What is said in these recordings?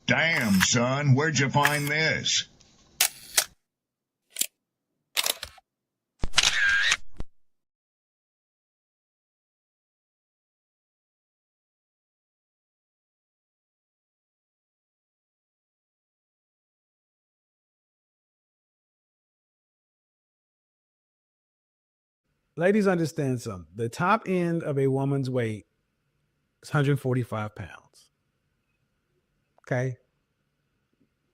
Damn, son, where'd you find this? Ladies, understand something. The top end of a woman's weight is 145 pounds. Okay.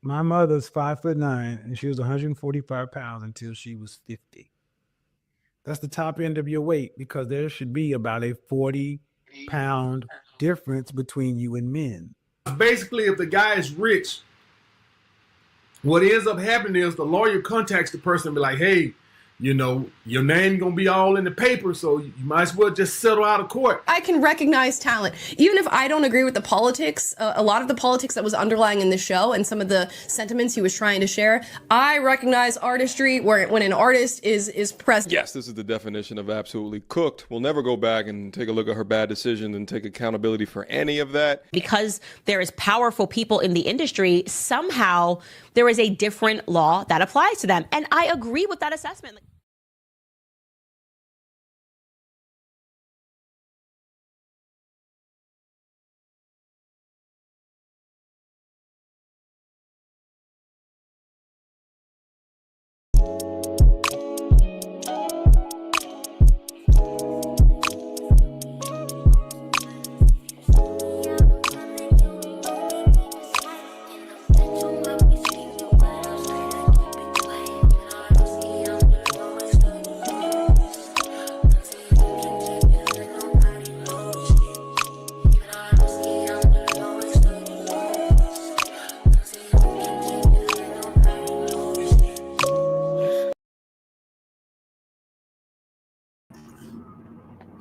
My mother's 5'9" and she was 145 pounds until she was 50. That's the top end of your weight because there should be about a 40-pound difference between you and men. Basically, if the guy is rich, what ends up happening is the lawyer contacts the person and be like, hey, you know, your name gonna be all in the paper, so you might as well just settle out of court. I can recognize talent. Even if I don't agree with the politics, a lot of the politics that was underlying in the show and some of the sentiments he was trying to share, I recognize artistry when an artist is present. Yes, this is the definition of absolutely cooked. We'll never go back and take a look at her bad decision and take accountability for any of that. Because there is powerful people in the industry, somehow there is a different law that applies to them. And I agree with that assessment.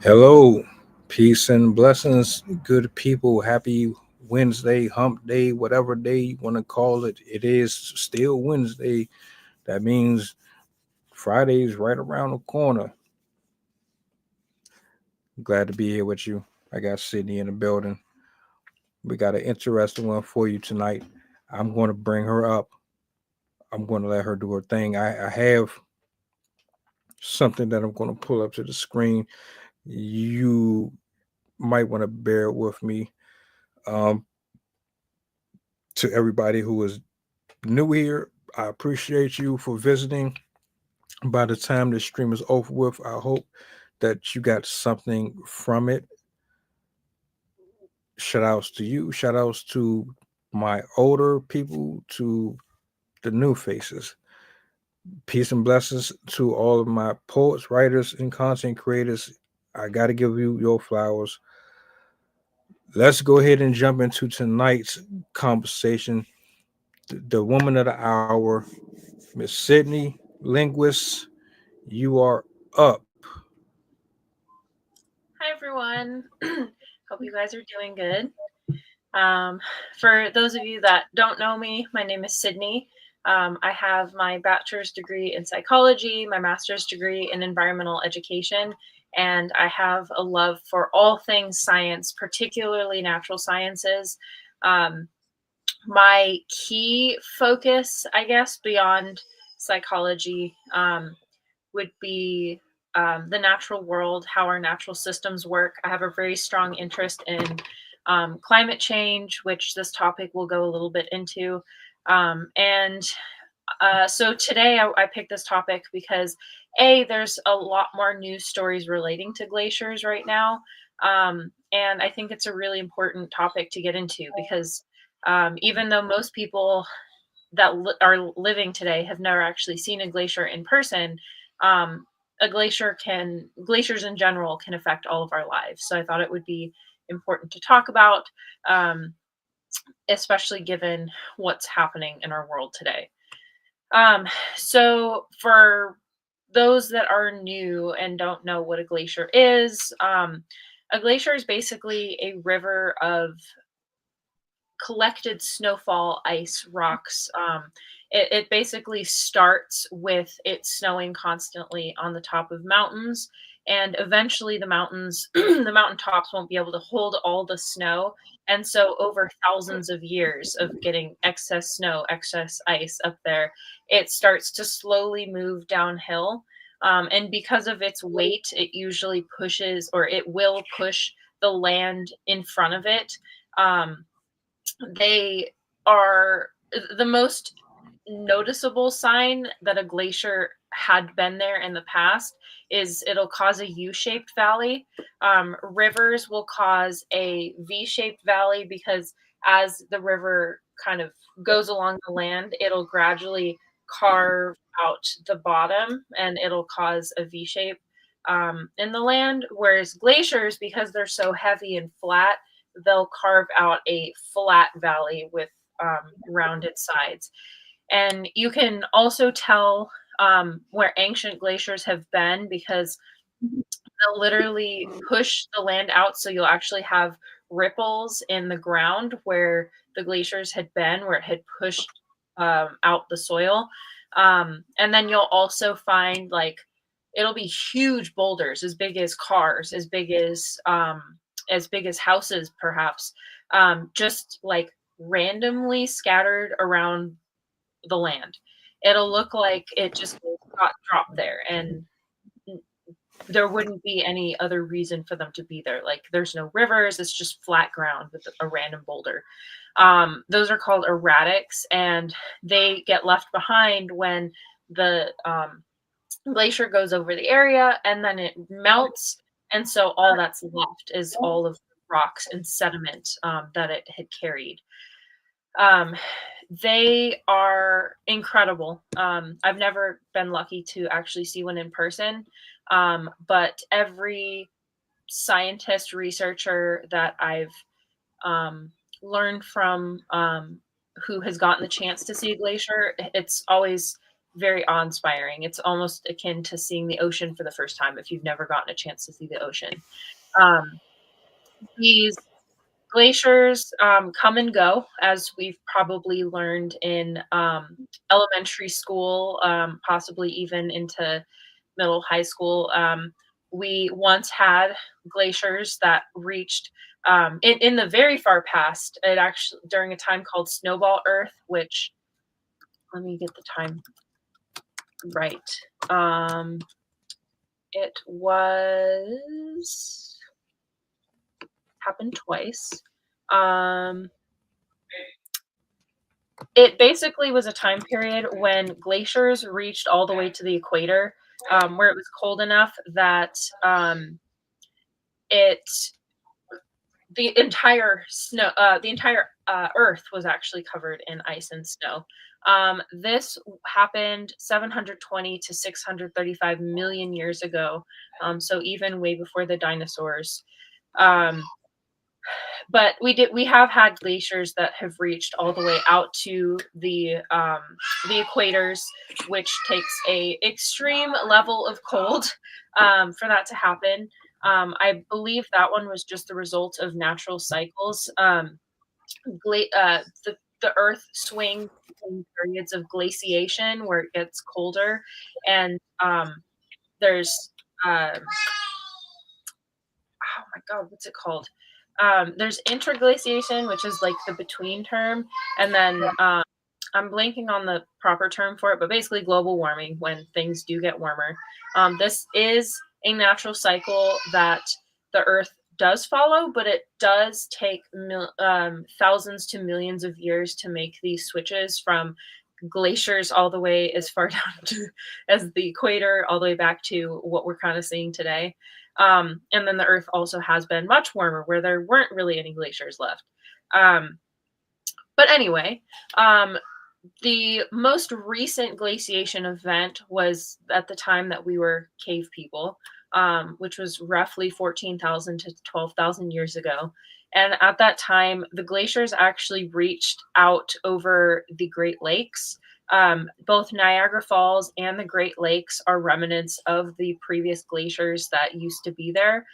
Hello, peace and blessings, good people. Happy Wednesday, hump day, whatever day you want to call it. It is still Wednesday. That means Friday's right around the corner. Glad to be here with you. I got Sydney in the building. We got an interesting one for you tonight. I'm going to bring her up. I'm going to let her do her thing. I have something that I'm going to pull up to the screen. You might want to bear with me. To everybody who is new here, I appreciate you for visiting. By the time this stream is over with, I hope that you got something from it. Shout outs to you, shout outs to my older people, to the new faces. Peace and blessings to all of my poets, writers, and content creators. I got to give you your flowers. Let's go ahead and jump into tonight's conversation. The woman of the hour, Miss Sydney, linguist, you are up. Hi, everyone. Hope you guys are doing good. For those of you that don't know me, my name is Sydney. I have my bachelor's degree in psychology, my master's degree in environmental education, and I have a love for all things science, particularly natural sciences. My key focus, I guess, beyond psychology would be the natural world, how our natural systems work. I have a very strong interest in climate change, which this topic will go a little bit into. So today I picked this topic because there's a lot more news stories relating to glaciers right now. And I think it's a really important topic to get into because even though most people that are living today have never actually seen a glacier in person, glaciers in general can affect all of our lives. So I thought it would be important to talk about, especially given what's happening in our world today. So for those that are new and don't know what a glacier is basically a river of collected snowfall, ice, rocks. It basically starts with it snowing constantly on the top of mountains, and eventually the mountains, the mountain tops won't be able to hold all the snow. And so over thousands of years of getting excess snow, excess ice up there, it starts to slowly move downhill. And because of its weight, it usually pushes, or it will push the land in front of it. They are the most noticeable sign that a glacier had been there in the past is it'll cause a U-shaped valley. Rivers will cause a V-shaped valley because as the river kind of goes along the land, it'll gradually carve out the bottom and it'll cause a V shape in the land. Whereas glaciers, because they're so heavy and flat, they'll carve out a flat valley with rounded sides. And you can also tell where ancient glaciers have been because they'll literally push the land out. So you'll actually have ripples in the ground where the glaciers had been, where it had pushed out the soil. And then you'll also find like it'll be huge boulders as big as cars, as big as houses, perhaps, just like randomly scattered around the land. It'll look like it just got dropped there, and there wouldn't be any other reason for them to be there. Like there's no rivers, it's just flat ground with a random boulder. Those are called erratics, and they get left behind when the glacier goes over the area and then it melts. And so all that's left is all of the rocks and sediment that it had carried. They are incredible. I've never been lucky to actually see one in person, but every scientist, researcher that I've learned from who has gotten the chance to see a glacier, it's always very awe-inspiring. It's almost akin to seeing the ocean for the first time if you've never gotten a chance to see the ocean. These glaciers come and go, as we've probably learned in elementary school, possibly even into middle high school. We once had glaciers that reached in the very far past. It actually during a time called Snowball Earth, which let me get the time right. It was happened twice. It basically was a time period when glaciers reached all the way to the equator, where it was cold enough that the entire Earth was actually covered in ice and snow. This happened 720 to 635 million years ago, so even way before the dinosaurs. But we have had glaciers that have reached all the way out to the equators, which takes a extreme level of cold for that to happen. I believe that one was just the result of natural cycles. The Earth swings in periods of glaciation where it gets colder, and there's oh my god, what's it called? There's interglaciation, which is like the between term, and then I'm blanking on the proper term for it, but basically global warming when things do get warmer. This is a natural cycle that the Earth does follow, but it does take thousands to millions of years to make these switches from glaciers all the way as far down as the equator, all the way back to what we're kind of seeing today. And then the Earth also has been much warmer, where there weren't really any glaciers left. But anyway, the most recent glaciation event was at the time that we were cave people, which was roughly 14,000 to 12,000 years ago. And at that time, the glaciers actually reached out over the Great Lakes. Both Niagara Falls and the Great Lakes are remnants of the previous glaciers that used to be there.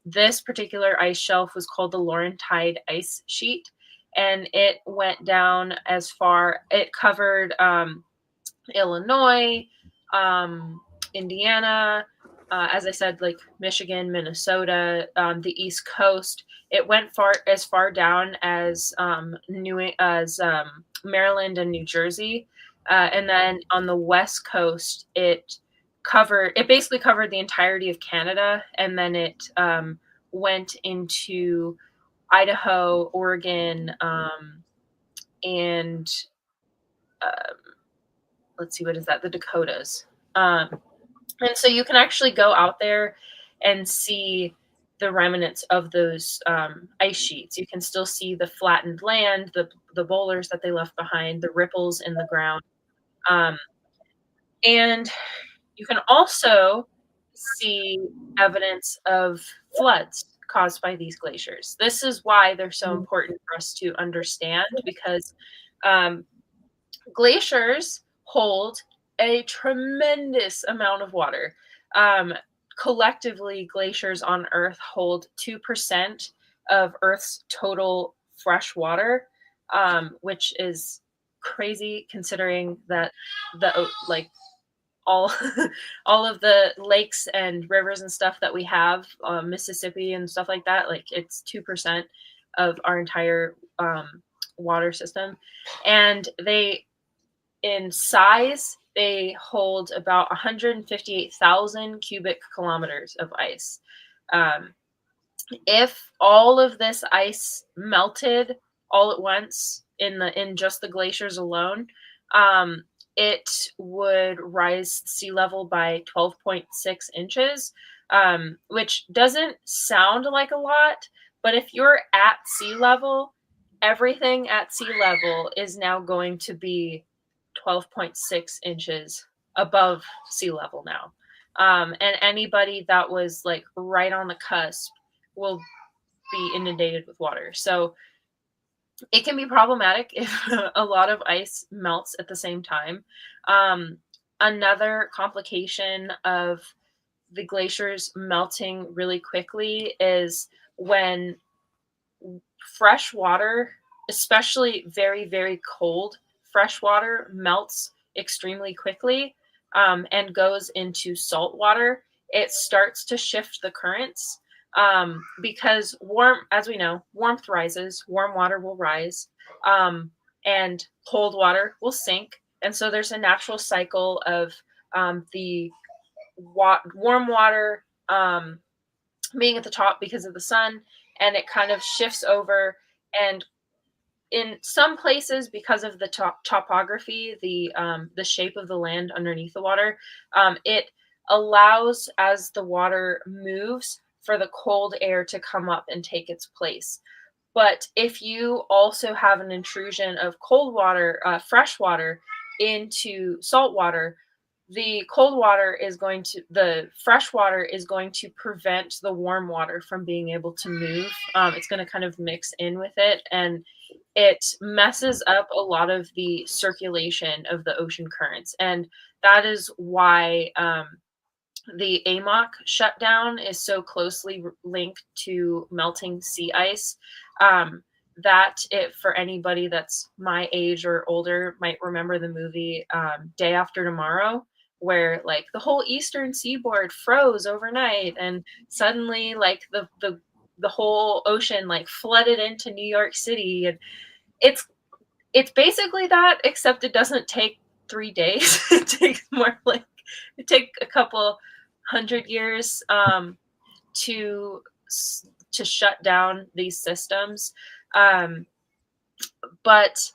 This particular ice shelf was called the Laurentide Ice Sheet, and it went down as far, it covered Illinois, Indiana, as I said, like Michigan, Minnesota, the East Coast. It went far down as Maryland and New Jersey, and then on the West Coast, it basically covered the entirety of Canada, and then it went into Idaho, Oregon, and let's see, what is that? The Dakotas. And so you can actually go out there and see the remnants of those ice sheets. You can still see the flattened land, the boulders that they left behind, the ripples in the ground. And you can also see evidence of floods caused by these glaciers. This is why they're so important for us to understand, because glaciers hold a tremendous amount of water. Collectively, glaciers on Earth hold 2% of Earth's total fresh water, which is crazy considering that all all of the lakes and rivers and stuff that we have, Mississippi and stuff like that, like it's 2% of our entire water system. And in size, they hold about 158,000 cubic kilometers of ice. If all of this ice melted all at once in just the glaciers alone, it would rise sea level by 12.6 inches, which doesn't sound like a lot, but if you're at sea level, everything at sea level is now going to be 12.6 inches above sea level now. And anybody that was like right on the cusp will be inundated with water. So it can be problematic if a lot of ice melts at the same time. Another complication of the glaciers melting really quickly is when fresh water, especially very, very cold fresh water, melts extremely quickly and goes into salt water. It starts to shift the currents because as we know, warmth rises, warm water will rise, and cold water will sink. And so there's a natural cycle of the warm water being at the top because of the sun, and it kind of shifts over. And in some places, because of the topography, the shape of the land underneath the water, it allows, as the water moves, for the cold air to come up and take its place. But if you also have an intrusion of cold water, fresh water into salt water, the fresh water is going to prevent the warm water from being able to move. It's going to kind of mix in with it, and it messes up a lot of the circulation of the ocean currents. And that is why the AMOC shutdown is so closely linked to melting sea ice. For anybody that's my age or older might remember the movie Day After Tomorrow, where like the whole eastern seaboard froze overnight, and suddenly like the whole ocean like flooded into New York City. And it's basically that, except it doesn't take 3 days. It takes more like it take a couple 100 years to shut down these systems. But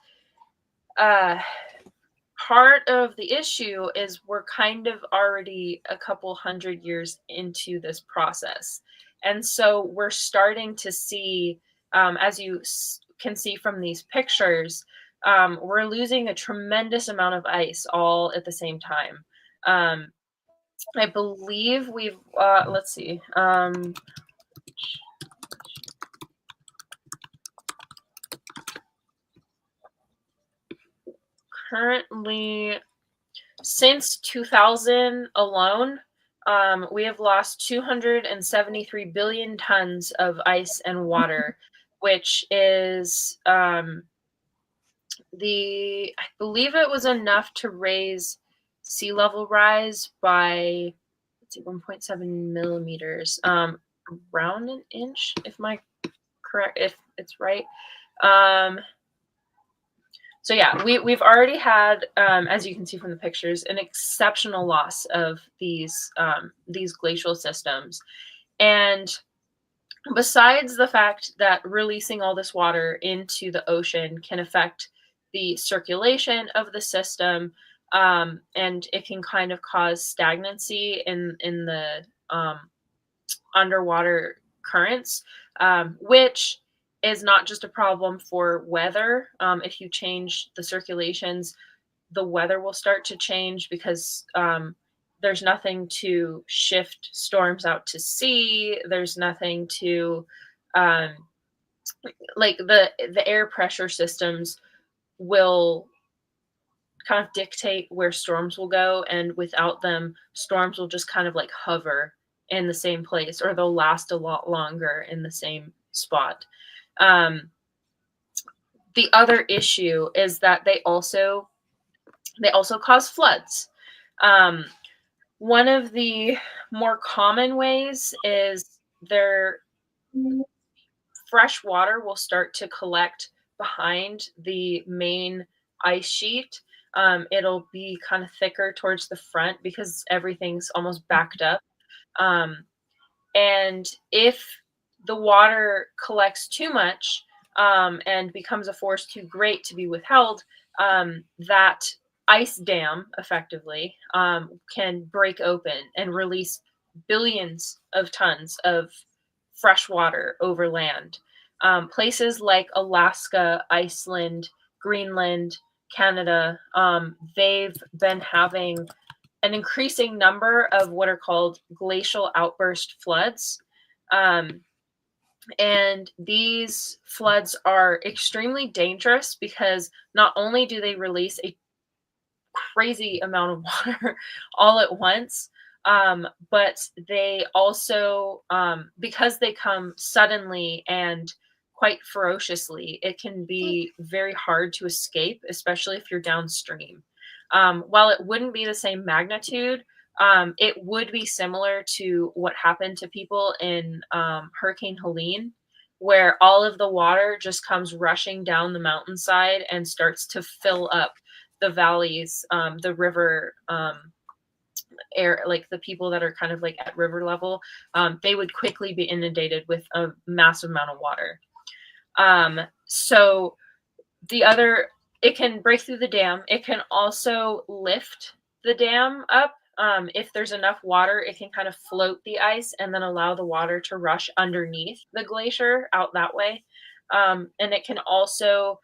part of the issue is we're kind of already a couple 100 years into this process. And so we're starting to see, as you can see from these pictures, we're losing a tremendous amount of ice all at the same time. I believe we've, let's see. Currently, since 2000 alone, we have lost 273 billion tons of ice and water, which is I believe it was enough to raise sea level rise by, let's see, 1.7 millimeters, around an inch, if it's right. So yeah, we've already had, as you can see from the pictures, an exceptional loss of these glacial systems. And besides the fact that releasing all this water into the ocean can affect the circulation of the system, and it can kind of cause stagnancy in the underwater currents, which is not just a problem for weather. If you change the circulations, the weather will start to change because there's nothing to shift storms out to sea. There's nothing to like the air pressure systems will kind of dictate where storms will go, and without them, storms will just kind of like hover in the same place, or they'll last a lot longer in the same spot. The other issue is that they also cause floods. One of the more common ways is their fresh water will start to collect behind the main ice sheet. It'll be kind of thicker towards the front because everything's almost backed up. And if the water collects too much and becomes a force too great to be withheld, that ice dam effectively can break open and release billions of tons of fresh water over land. Places like Alaska, Iceland, Greenland, Canada, they've been having an increasing number of what are called glacial outburst floods. And these floods are extremely dangerous because not only do they release a crazy amount of water all at once, but they also, because they come suddenly and quite ferociously, it can be very hard to escape, especially if you're downstream. While it wouldn't be the same magnitude, it would be similar to what happened to people in Hurricane Helene, where all of the water just comes rushing down the mountainside and starts to fill up the valleys, the river air, like the people that are kind of like at river level, they would quickly be inundated with a massive amount of water. So it can break through the dam. It can also lift the dam up. If there's enough water, it can kind of float the ice and then allow the water to rush underneath the glacier out that way. And it can also,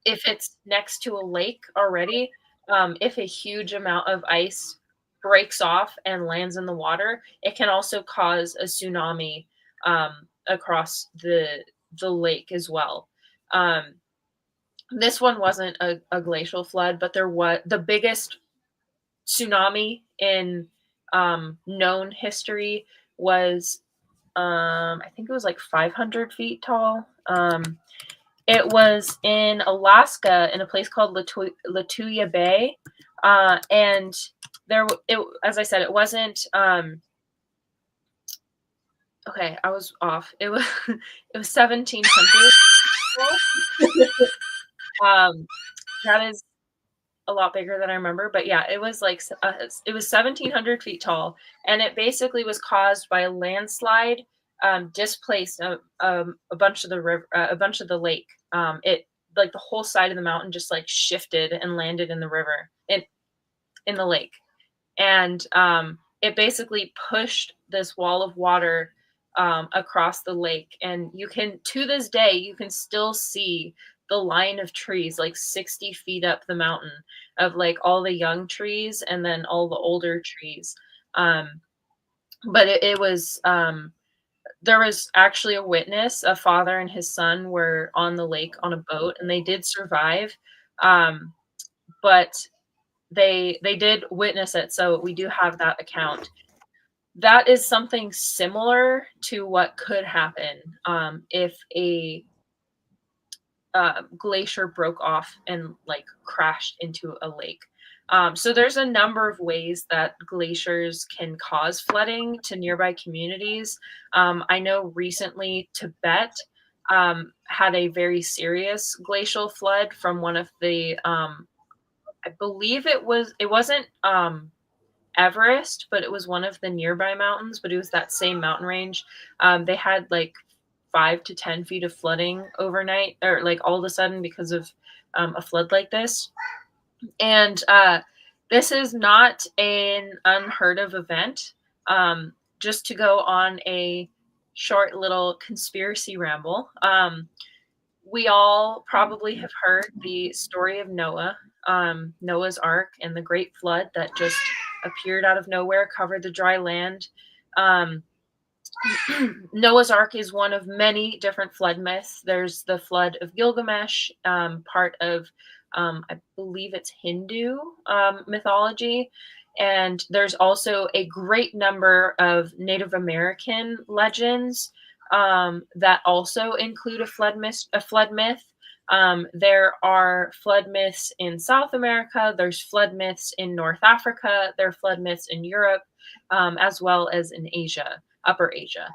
if it's next to a lake already, if a huge amount of ice breaks off and lands in the water, it can also cause a tsunami across the lake as well. This one wasn't a glacial flood, but there was the biggest tsunami in known history was, I think it was like 500 feet tall. It was in Alaska in a place called Latuya Bay. And as I said, it wasn't, okay, I was off. It was 1,700. That is a lot bigger than I remember, but yeah, it was like it was 1,700 feet tall, and it basically was caused by a landslide, displaced a bunch of the river, a bunch of the lake. It, like, the whole side of the mountain just like shifted and landed in the river, in the lake, and it basically pushed this wall of water across the lake, and to this day you can still see the line of trees like 60 feet up the mountain of like all the young trees and then all the older trees. But it was, there was actually a witness, a father and his son were on the lake on a boat, and they did survive. But they did witness it. So we do have that account. That is something similar to what could happen if a glacier broke off and like crashed into a lake. So there's a number of ways that glaciers can cause flooding to nearby communities. I know recently Tibet had a very serious glacial flood from one of the, I believe it wasn't Everest, but it was one of the nearby mountains, but it was that same mountain range. They had like 5 to 10 feet of flooding overnight, or like all of a sudden because of a flood like this. And this is not an unheard of event. Just to go on a short little conspiracy ramble, we all probably have heard the story of Noah, Noah's Ark, and the great flood that just appeared out of nowhere, covered the dry land. Noah's Ark is one of many different flood myths. There's the flood of Gilgamesh, part of, I believe it's Hindu mythology. And there's also a great number of Native American legends that also include a flood myth. There are flood myths in South America. There's flood myths in North Africa. There are flood myths in Europe, as well as in Asia, Upper Asia.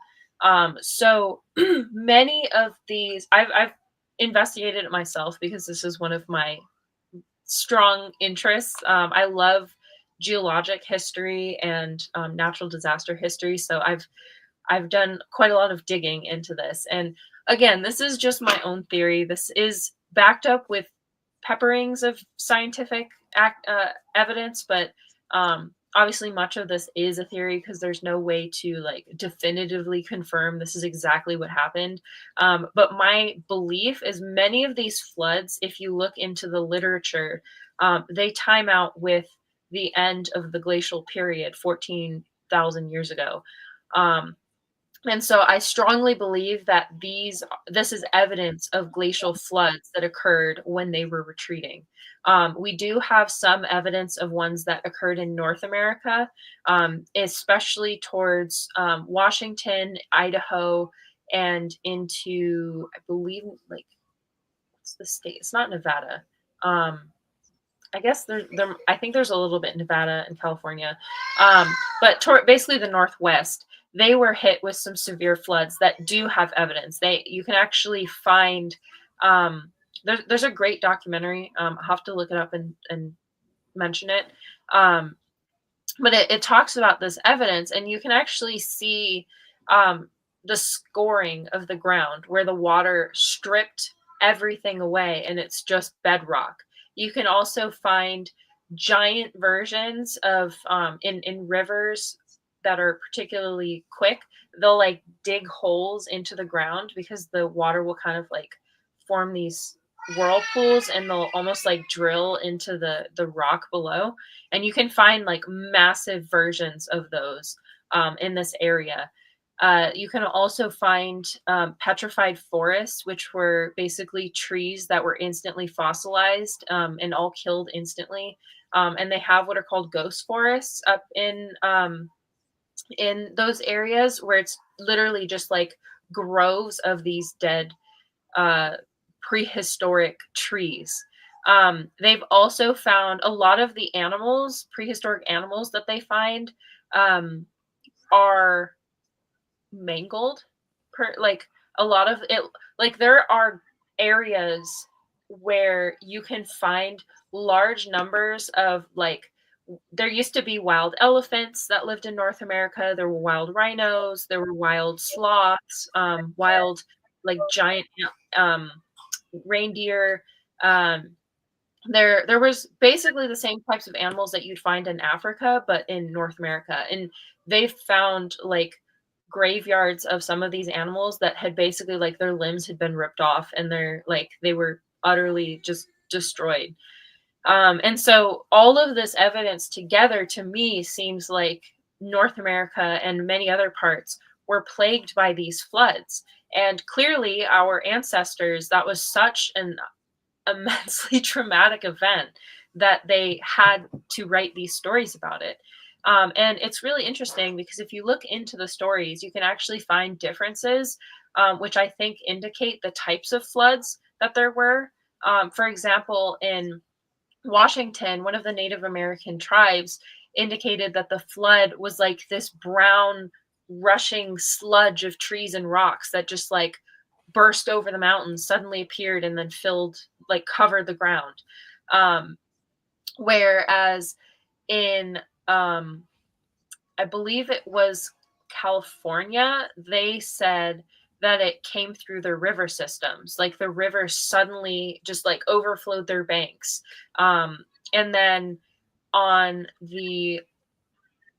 So many of these, I've investigated it myself because this is one of my strong interests. I love geologic history and natural disaster history. So I've done quite a lot of digging into this. And again, this is just my own theory. This is backed up with pepperings of scientific evidence, but obviously much of this is a theory because there's no way to like definitively confirm this is exactly what happened. But my belief is many of these floods, if you look into the literature, they time out with the end of the glacial period 14,000 years ago. And so I strongly believe that this is evidence of glacial floods that occurred when they were retreating. We do have some evidence of ones that occurred in North America, especially towards Washington, Idaho, and into, I believe, like, what's the state? It's not Nevada. I guess I think there's a little bit in Nevada and California, but basically the Northwest. They were hit with some severe floods that do have evidence. You can actually find. There's a great documentary. I'll have to look it up and mention it. But it talks about this evidence, and you can actually see the scoring of the ground where the water stripped everything away, and it's just bedrock. You can also find giant versions of in rivers that are particularly quick. They'll like dig holes into the ground because the water will kind of like form these whirlpools, and they'll almost like drill into the rock below. And you can find like massive versions of those in this area. You can also find petrified forests, which were basically trees that were instantly fossilized and all killed instantly. And they have what are called ghost forests up in those areas where it's literally just like groves of these dead prehistoric trees. They've also found a lot of the animals, prehistoric animals that they find are mangled. Like a lot of it, like there are areas where you can find large numbers of like, there used to be wild elephants that lived in North America. There were wild rhinos. There were wild sloths, wild like giant reindeer. There was basically the same types of animals that you'd find in Africa, but in North America. And they found like graveyards of some of these animals that had basically like their limbs had been ripped off, and they were utterly just destroyed. And so all of this evidence together to me seems like North America and many other parts were plagued by these floods. And clearly our ancestors, that was such an immensely traumatic event that they had to write these stories about it. And it's really interesting because if you look into the stories, you can actually find differences, which I think indicate the types of floods that there were. For example, in Washington, one of the Native American tribes, indicated that the flood was like this brown, rushing sludge of trees and rocks that just like burst over the mountains, suddenly appeared, and then filled, like covered the ground. Um, Whereas in, I believe it was California, they said that it came through the river systems. Like the river suddenly just like overflowed their banks. And then on the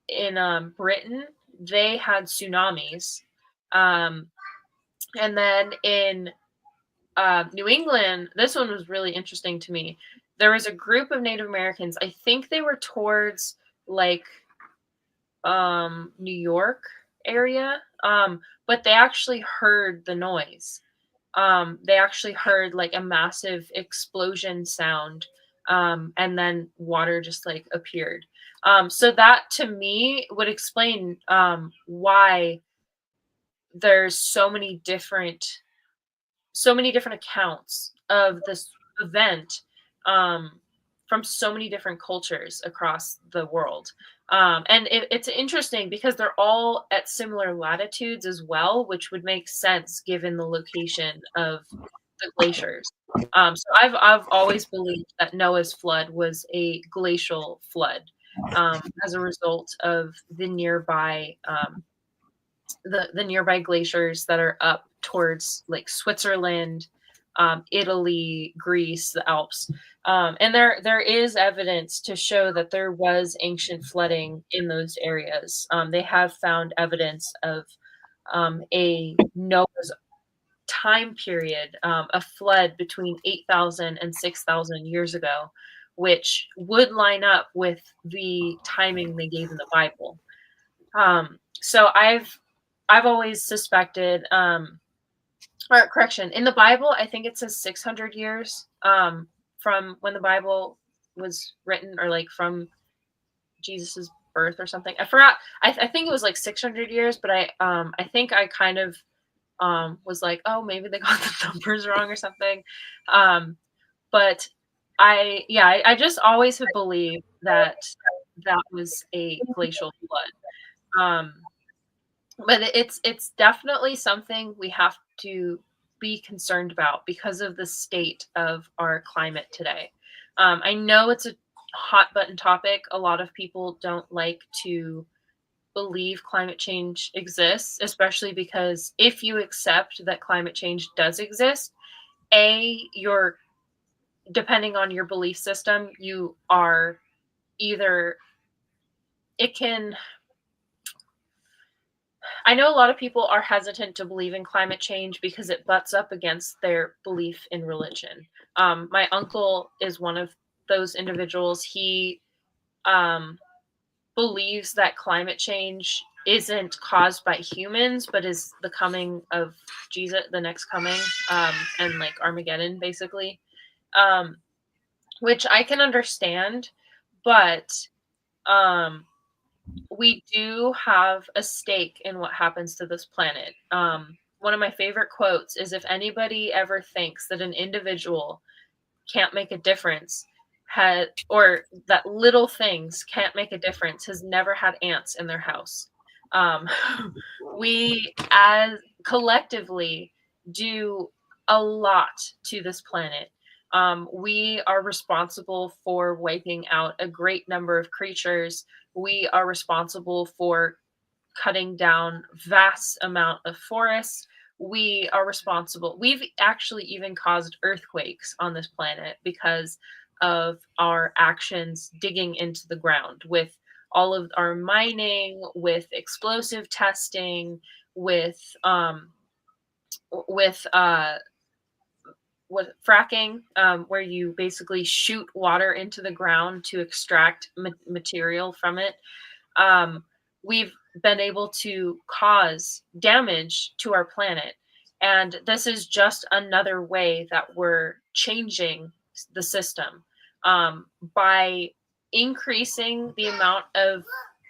in Britain, they had tsunamis. Um, and then in New England, this one was really interesting to me. There was a group of Native Americans. I think they were towards like New York area, but they actually heard the noise. They actually heard like a massive explosion sound, and then water just like appeared. So that to me would explain why there's so many different accounts of this event, um, from so many different cultures across the world. And it's interesting because they're all at similar latitudes as well, which would make sense given the location of the glaciers. So I've always believed that Noah's flood was a glacial flood, as a result of the nearby glaciers that are up towards like Switzerland, Italy, Greece, the Alps. And there is evidence to show that there was ancient flooding in those areas. They have found evidence of a Noah's time period, a flood between 8,000 and 6,000 years ago, which would line up with the timing they gave in the Bible. So I've always suspected, or correction, in the Bible, I think it says 600 years, from when the Bible was written, or like from Jesus's birth or something. I forgot. I think it was like 600 years, but I think I kind of was like, oh, maybe they got the numbers wrong or something. But I just always have believed that that was a glacial flood. But it's definitely something we have to be concerned about because of the state of our climate today. I know it's a hot button topic. A lot of people don't like to believe climate change exists, especially because if you accept that climate change does exist, you're, depending on your belief system, you are either, it can, I know a lot of people are hesitant to believe in climate change because it butts up against their belief in religion. My uncle is one of those individuals. He believes that climate change isn't caused by humans, but is the coming of Jesus, the next coming, and like Armageddon, basically, which I can understand, but we do have a stake in what happens to this planet. One of my favorite quotes is, if anybody ever thinks that an individual can't make a difference, or that little things can't make a difference, has never had ants in their house. We as collectively do a lot to this planet. We are responsible for wiping out a great number of creatures. We are responsible for cutting down vast amount of forests. We are responsible. We've actually even caused earthquakes on this planet because of our actions digging into the ground, with all of our mining, with explosive testing, with with uh, with fracking, where you basically shoot water into the ground to extract material from it. We've been able to cause damage to our planet. And this is just another way that we're changing the system, by increasing the amount of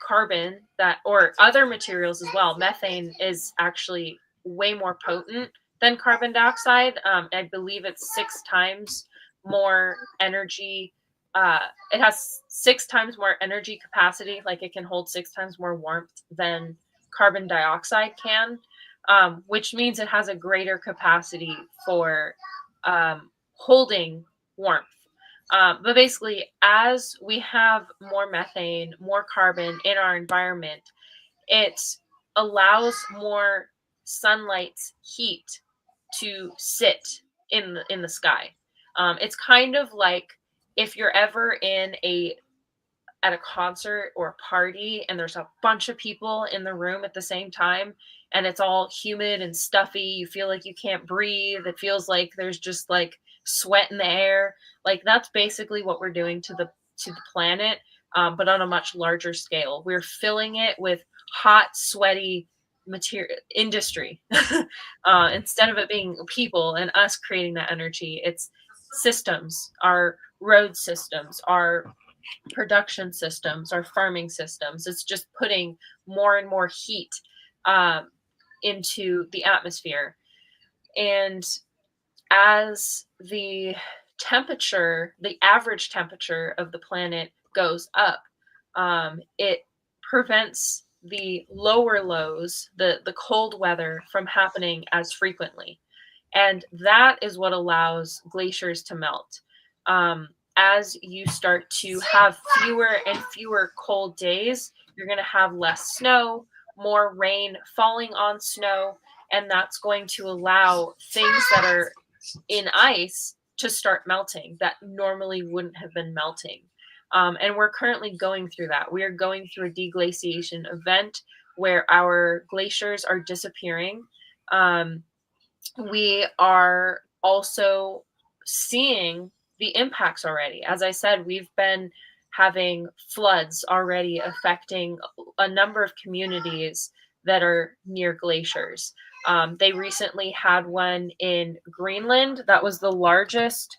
carbon that, or other materials as well. Methane is actually way more potent than carbon dioxide. I believe it's 6 times more energy it has 6 times more energy capacity, like it can hold 6 times more warmth than carbon dioxide can, which means it has a greater capacity for holding warmth. But basically, as we have more methane, more carbon in our environment, it allows more sunlight's heat to sit in the sky. It's kind of like if you're ever at a concert or a party and there's a bunch of people in the room at the same time and it's all humid and stuffy, you feel like you can't breathe, it feels like there's just like sweat in the air. Like that's basically what we're doing to the planet, but on a much larger scale. We're filling it with hot, sweaty material industry. Instead of it being people and us creating that energy, it's systems, our road systems, our production systems, our farming systems. It's just putting more and more heat into the atmosphere. And as the temperature, the average temperature of the planet goes up, it prevents the lower lows, the cold weather from happening as frequently. And that is what allows glaciers to melt. As you start to have fewer and fewer cold days, you're going to have less snow, more rain falling on snow, and that's going to allow things that are in ice to start melting that normally wouldn't have been melting. And we're currently going through that. We are going through a deglaciation event where our glaciers are disappearing. We are also seeing the impacts already. As I said, we've been having floods already affecting a number of communities that are near glaciers. They recently had one in Greenland that was the largest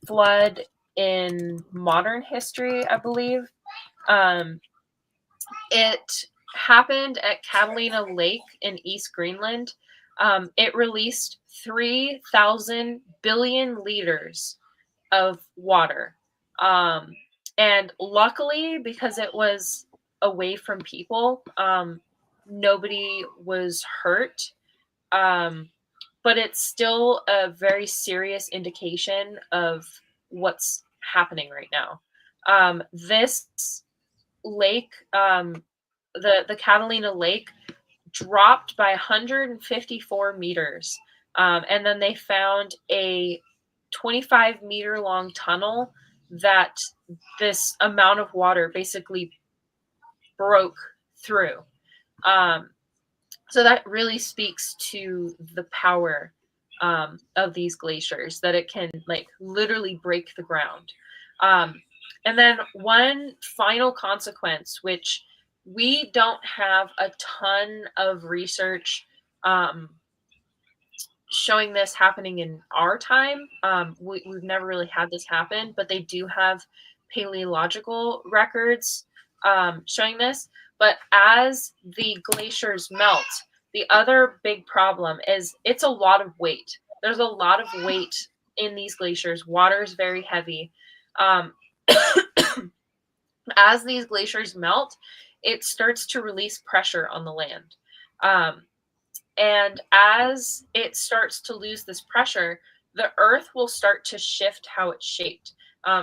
flood in modern history, I believe. It happened at Catalina Lake in East Greenland. It released 3,000 billion liters of water. And luckily, because it was away from people, nobody was hurt. But it's still a very serious indication of what's happening right now. This lake, the Catalina Lake, dropped by 154 meters. And then they found a 25-meter long tunnel that this amount of water basically broke through. So that really speaks to the power of these glaciers, that it can like literally break the ground. And then one final consequence, which we don't have a ton of research showing this happening in our time. We've never really had this happen, but they do have paleological records showing this. But as the glaciers melt, the other big problem is it's a lot of weight. There's a lot of weight in these glaciers. Water is very heavy. As these glaciers melt, it starts to release pressure on the land. And as it starts to lose this pressure, the earth will start to shift how it's shaped.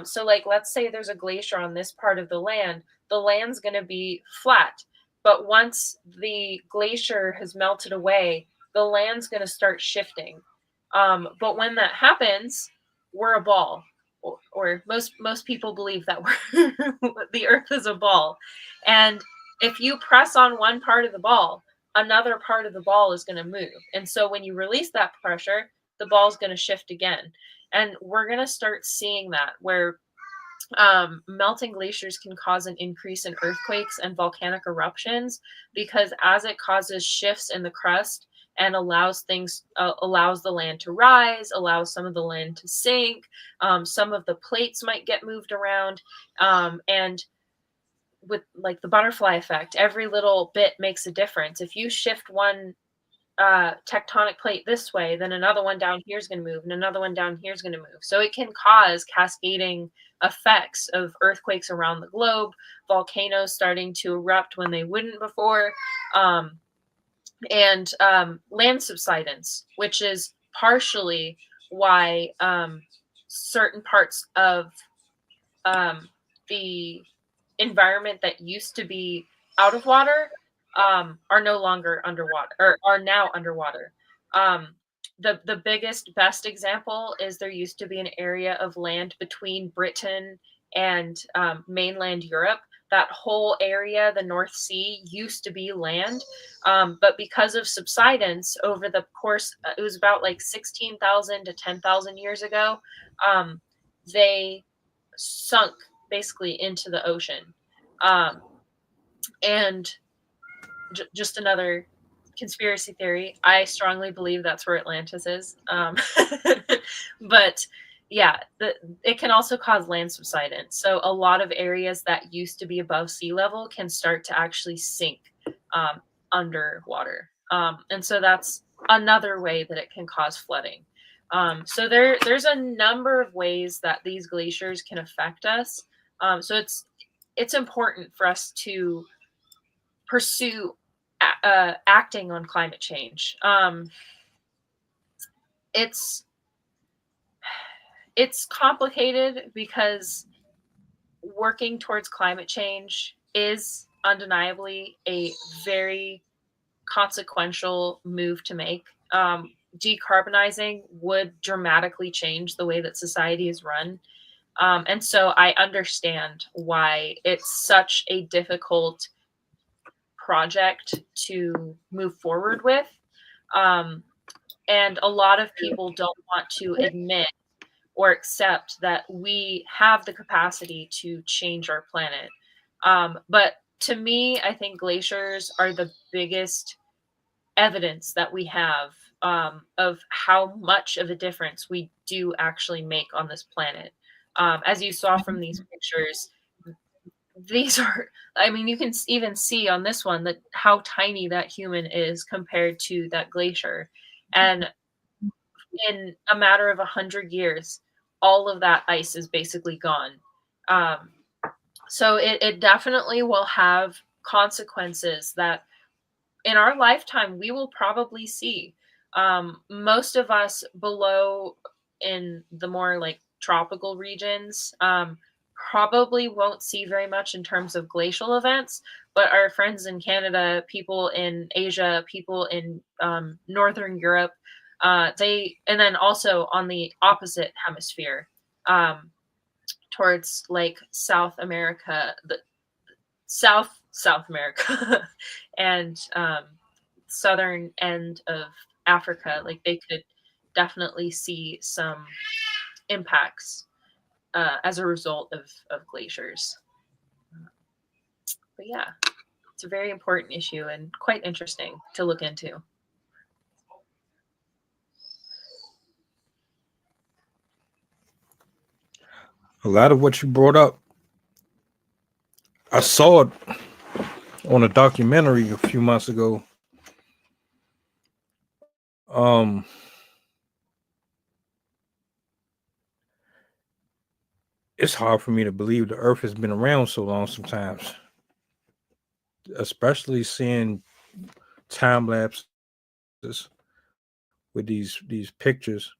So like, let's say there's a glacier on this part of the land's going to be flat. But once the glacier has melted away, the land's going to start shifting. But when that happens, we're a ball. Or most people believe that the earth is a ball. And if you press on one part of the ball, another part of the ball is going to move. And so when you release that pressure, the ball is going to shift again. And we're going to start seeing that, where melting glaciers can cause an increase in earthquakes and volcanic eruptions, because as it causes shifts in the crust and allows the land to rise, allows some of the land to sink, some of the plates might get moved around, and with like the butterfly effect, every little bit makes a difference. If you shift one tectonic plate this way, then another one down here is going to move, and another one down here is going to move. So it can cause cascading effects of earthquakes around the globe, volcanoes starting to erupt when they wouldn't before, and land subsidence, which is partially why certain parts of the environment that used to be out of water are no longer underwater, or are now underwater. The biggest, best example is there used to be an area of land between Britain and mainland Europe. That whole area, the North Sea, used to be land, but because of subsidence over the course, it was about like 16,000 to 10,000 years ago, they sunk basically into the ocean. And just another conspiracy theory, I strongly believe that's where Atlantis is. But yeah, it can also cause land subsidence. So a lot of areas that used to be above sea level can start to actually sink underwater. And so that's another way that it can cause flooding. So there's a number of ways that these glaciers can affect us. So it's important for us to pursue acting on climate change. It's complicated because working towards climate change is undeniably a very consequential move to make. Decarbonizing would dramatically change the way that society is run. And so I understand why it's such a difficult project to move forward with. And a lot of people don't want to admit or accept that we have the capacity to change our planet. But to me, I think glaciers are the biggest evidence that we have of how much of a difference we do actually make on this planet. As you saw from these pictures, these are, I mean, you can even see on this one that how tiny that human is compared to that glacier. And in a matter of 100 years, all of that ice is basically gone. So it definitely will have consequences that in our lifetime we will probably see. Most of us below in the more like tropical regions probably won't see very much in terms of glacial events, but our friends in Canada, people in Asia, people in Northern Europe, and then also on the opposite hemisphere, towards like South America, the South America, and southern end of Africa, like they could definitely see some impacts as a result of glaciers. But yeah, it's a very important issue and quite interesting to look into. A lot of what you brought up, I saw it on a documentary a few months ago. It's hard for me to believe the Earth has been around so long sometimes, especially seeing time lapses with these pictures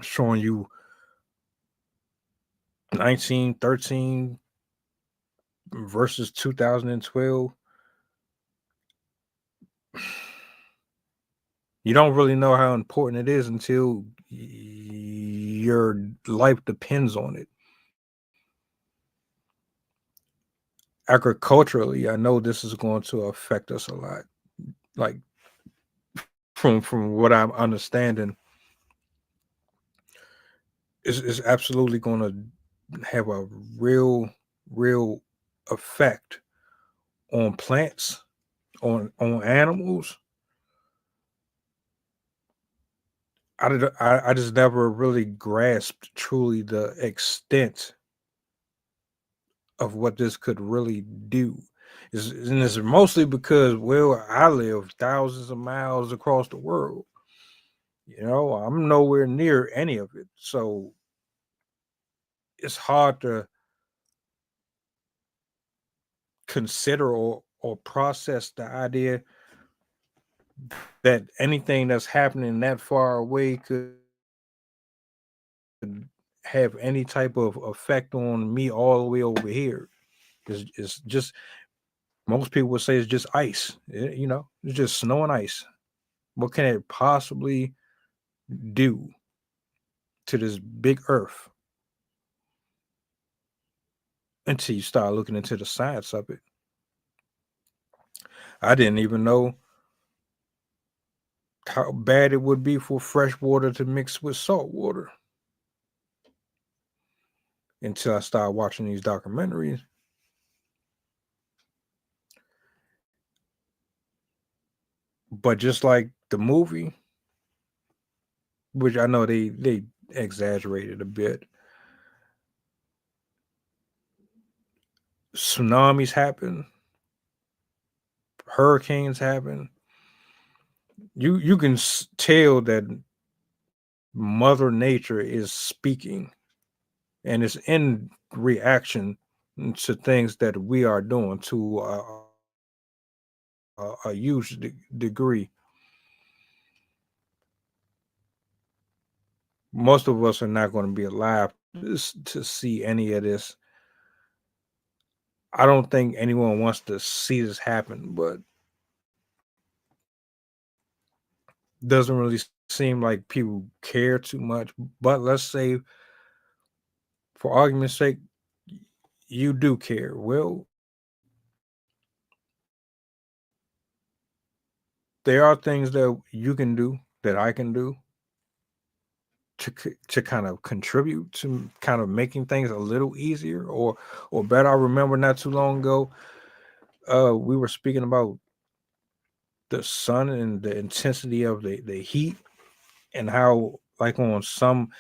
showing you 1913 versus 2012. You don't really know how important it is until your life depends on it. Agriculturally, I know this is going to affect us a lot. Like from what I'm understanding, is absolutely going to have a real effect on plants, on animals. I just never really grasped truly the extent of what this could really do, And it's mostly because where I live, thousands of miles across the world. I'm nowhere near any of it, so it's hard to consider or process the idea that anything that's happening that far away could have any type of effect on me all the way over here. It's just most people would say it's just ice. It's just snow and ice. What can it possibly do to this big earth until you start looking into the science of it? I didn't even know how bad it would be for fresh water to mix with salt water until I started watching these documentaries. But just like the movie, which I know they exaggerated a bit, tsunamis happen, hurricanes happen. You can tell that Mother Nature is speaking, and it's in reaction to things that we are doing to a huge degree. Most of us are not going to be alive to see any of this. I don't think anyone wants to see this happen, but doesn't really seem like people care too much. But let's say, for argument's sake, you do care. Well, there are things that you can do, that I can do, to kind of contribute to kind of making things a little easier or better. I remember not too long ago, we were speaking about the sun and the intensity of the heat, and how, like, on some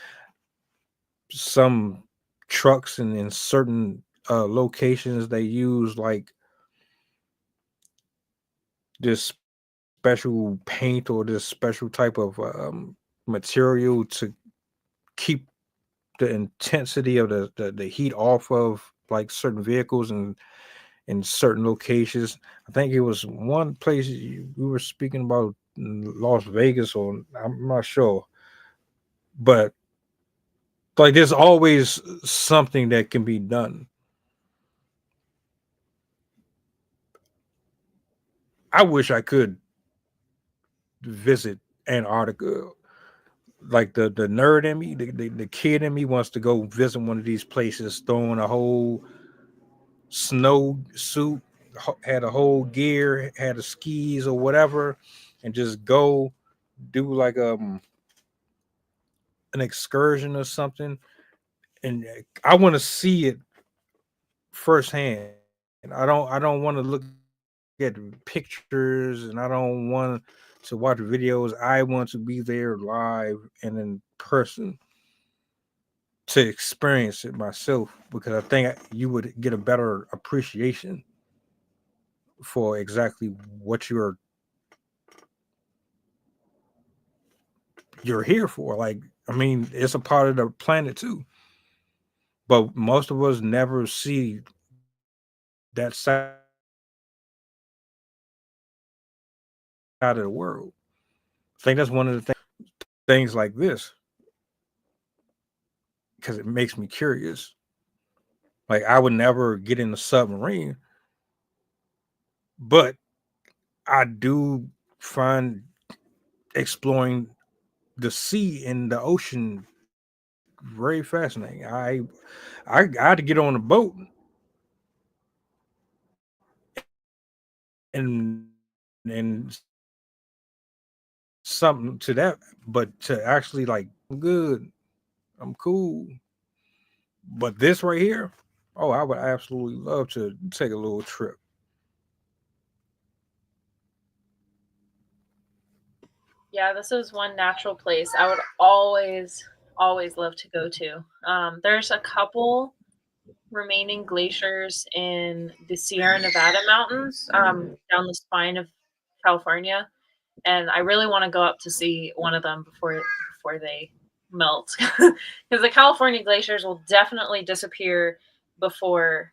trucks and in certain locations, they use like this special paint or this special type of material to keep the intensity of the heat off of like certain vehicles and in certain locations. I think it was one place we were speaking about in Las Vegas, or I'm not sure, but like there's always something that can be done. I wish I could visit Antarctica. Like the nerd in me, the kid in me wants to go visit one of these places, throwing a whole snow suit, had a whole gear, had a skis or whatever, and just go do like an excursion or something. And I want to see it firsthand. I don't want to look at pictures, and I don't want to watch videos. I want to be there live and in person to experience it myself, because I think you would get a better appreciation for exactly what you're here for. Like, I mean, it's a part of the planet too, but most of us never see that side of the world. I think that's one of the things like this, because it makes me curious. Like, I would never get in a submarine, but I do find exploring the sea and the ocean very fascinating. I had to get on a boat and something to that, but to actually like, I'm good, I'm cool. But this right here, oh, I would absolutely love to take a little trip. Yeah, this is one natural place I would always love to go to. There's a couple remaining glaciers in the Sierra Nevada mountains, down the spine of California, and I really want to go up to see one of them before they melt, because the California glaciers will definitely disappear before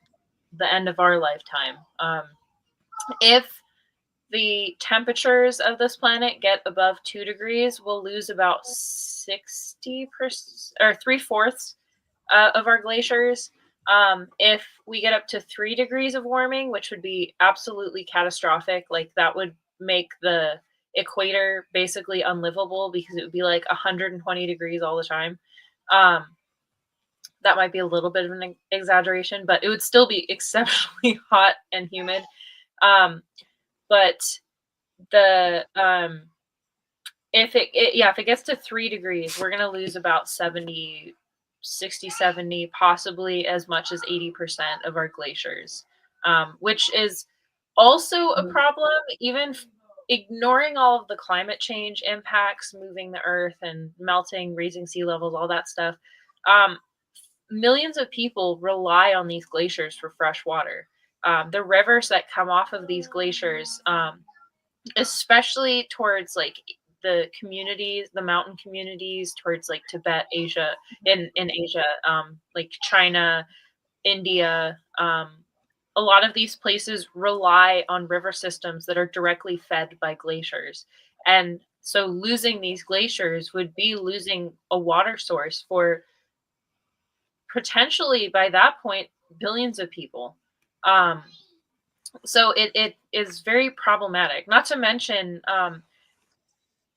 the end of our lifetime. If the temperatures of this planet get above 2 degrees, we'll lose about 60% or 3/4 of our glaciers. If we get up to 3 degrees of warming, which would be absolutely catastrophic, like that would make the equator basically unlivable because it would be like 120 degrees all the time. That might be a little bit of an exaggeration, but it would still be exceptionally hot and humid. But the if it gets to 3 degrees, we're going to lose about 60, 70, possibly as much as 80% of our glaciers, which is also a problem. Even ignoring all of the climate change impacts, moving the earth and melting, raising sea levels, all that stuff, millions of people rely on these glaciers for fresh water. The rivers that come off of these glaciers, especially towards like the communities, the mountain communities towards like Tibet, Asia, in Asia, like China, India, a lot of these places rely on river systems that are directly fed by glaciers. And so losing these glaciers would be losing a water source for potentially, by that point, billions of people. So it is very problematic. Not to mention,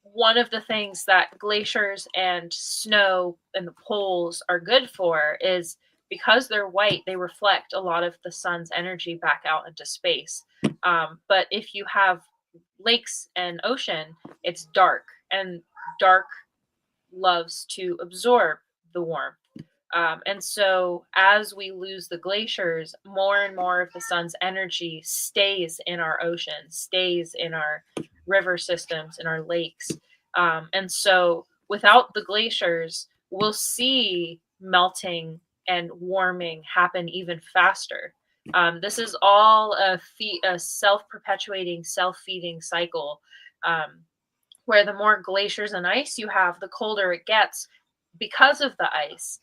one of the things that glaciers and snow and the poles are good for is because they're white, they reflect a lot of the sun's energy back out into space. But if you have lakes and ocean, it's dark, and dark loves to absorb the warmth. And so as we lose the glaciers, more and more of the sun's energy stays in our ocean, stays in our river systems, in our lakes. And so without the glaciers, we'll see melting and warming happen even faster. This is all a self-perpetuating, self-feeding cycle, where the more glaciers and ice you have, the colder it gets because of the ice,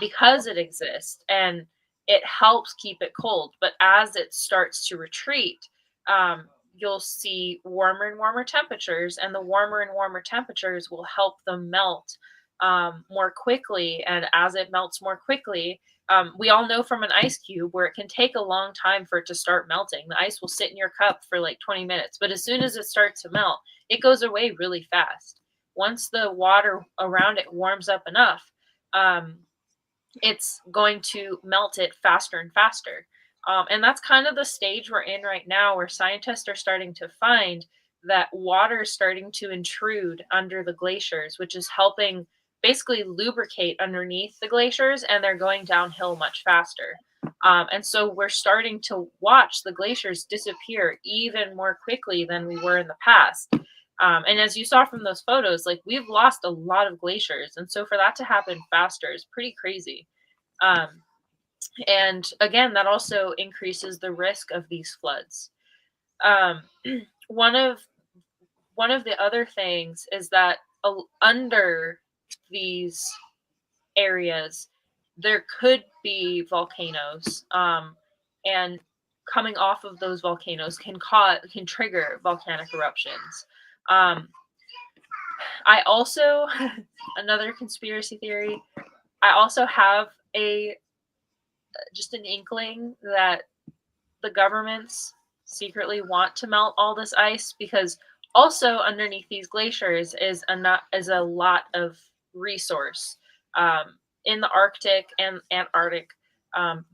because it exists, and it helps keep it cold. But as it starts to retreat, you'll see warmer and warmer temperatures, and the warmer and warmer temperatures will help them melt more quickly. And as it melts more quickly, we all know from an ice cube where it can take a long time for it to start melting. The ice will sit in your cup for like 20 minutes, but as soon as it starts to melt, it goes away really fast. Once the water around it warms up enough, it's going to melt it faster and faster. And that's kind of the stage we're in right now, where scientists are starting to find that water is starting to intrude under the glaciers, which is helping basically lubricate underneath the glaciers, and they're going downhill much faster. And so we're starting to watch the glaciers disappear even more quickly than we were in the past. And as you saw from those photos, like, we've lost a lot of glaciers. And so for that to happen faster is pretty crazy. And again, that also increases the risk of these floods. One of the other things is that under these areas, there could be volcanoes, and coming off of those volcanoes can trigger volcanic eruptions. I also, another conspiracy theory, I also have just an inkling that the governments secretly want to melt all this ice, because also underneath these glaciers is a lot of resource. In the Arctic and Antarctic,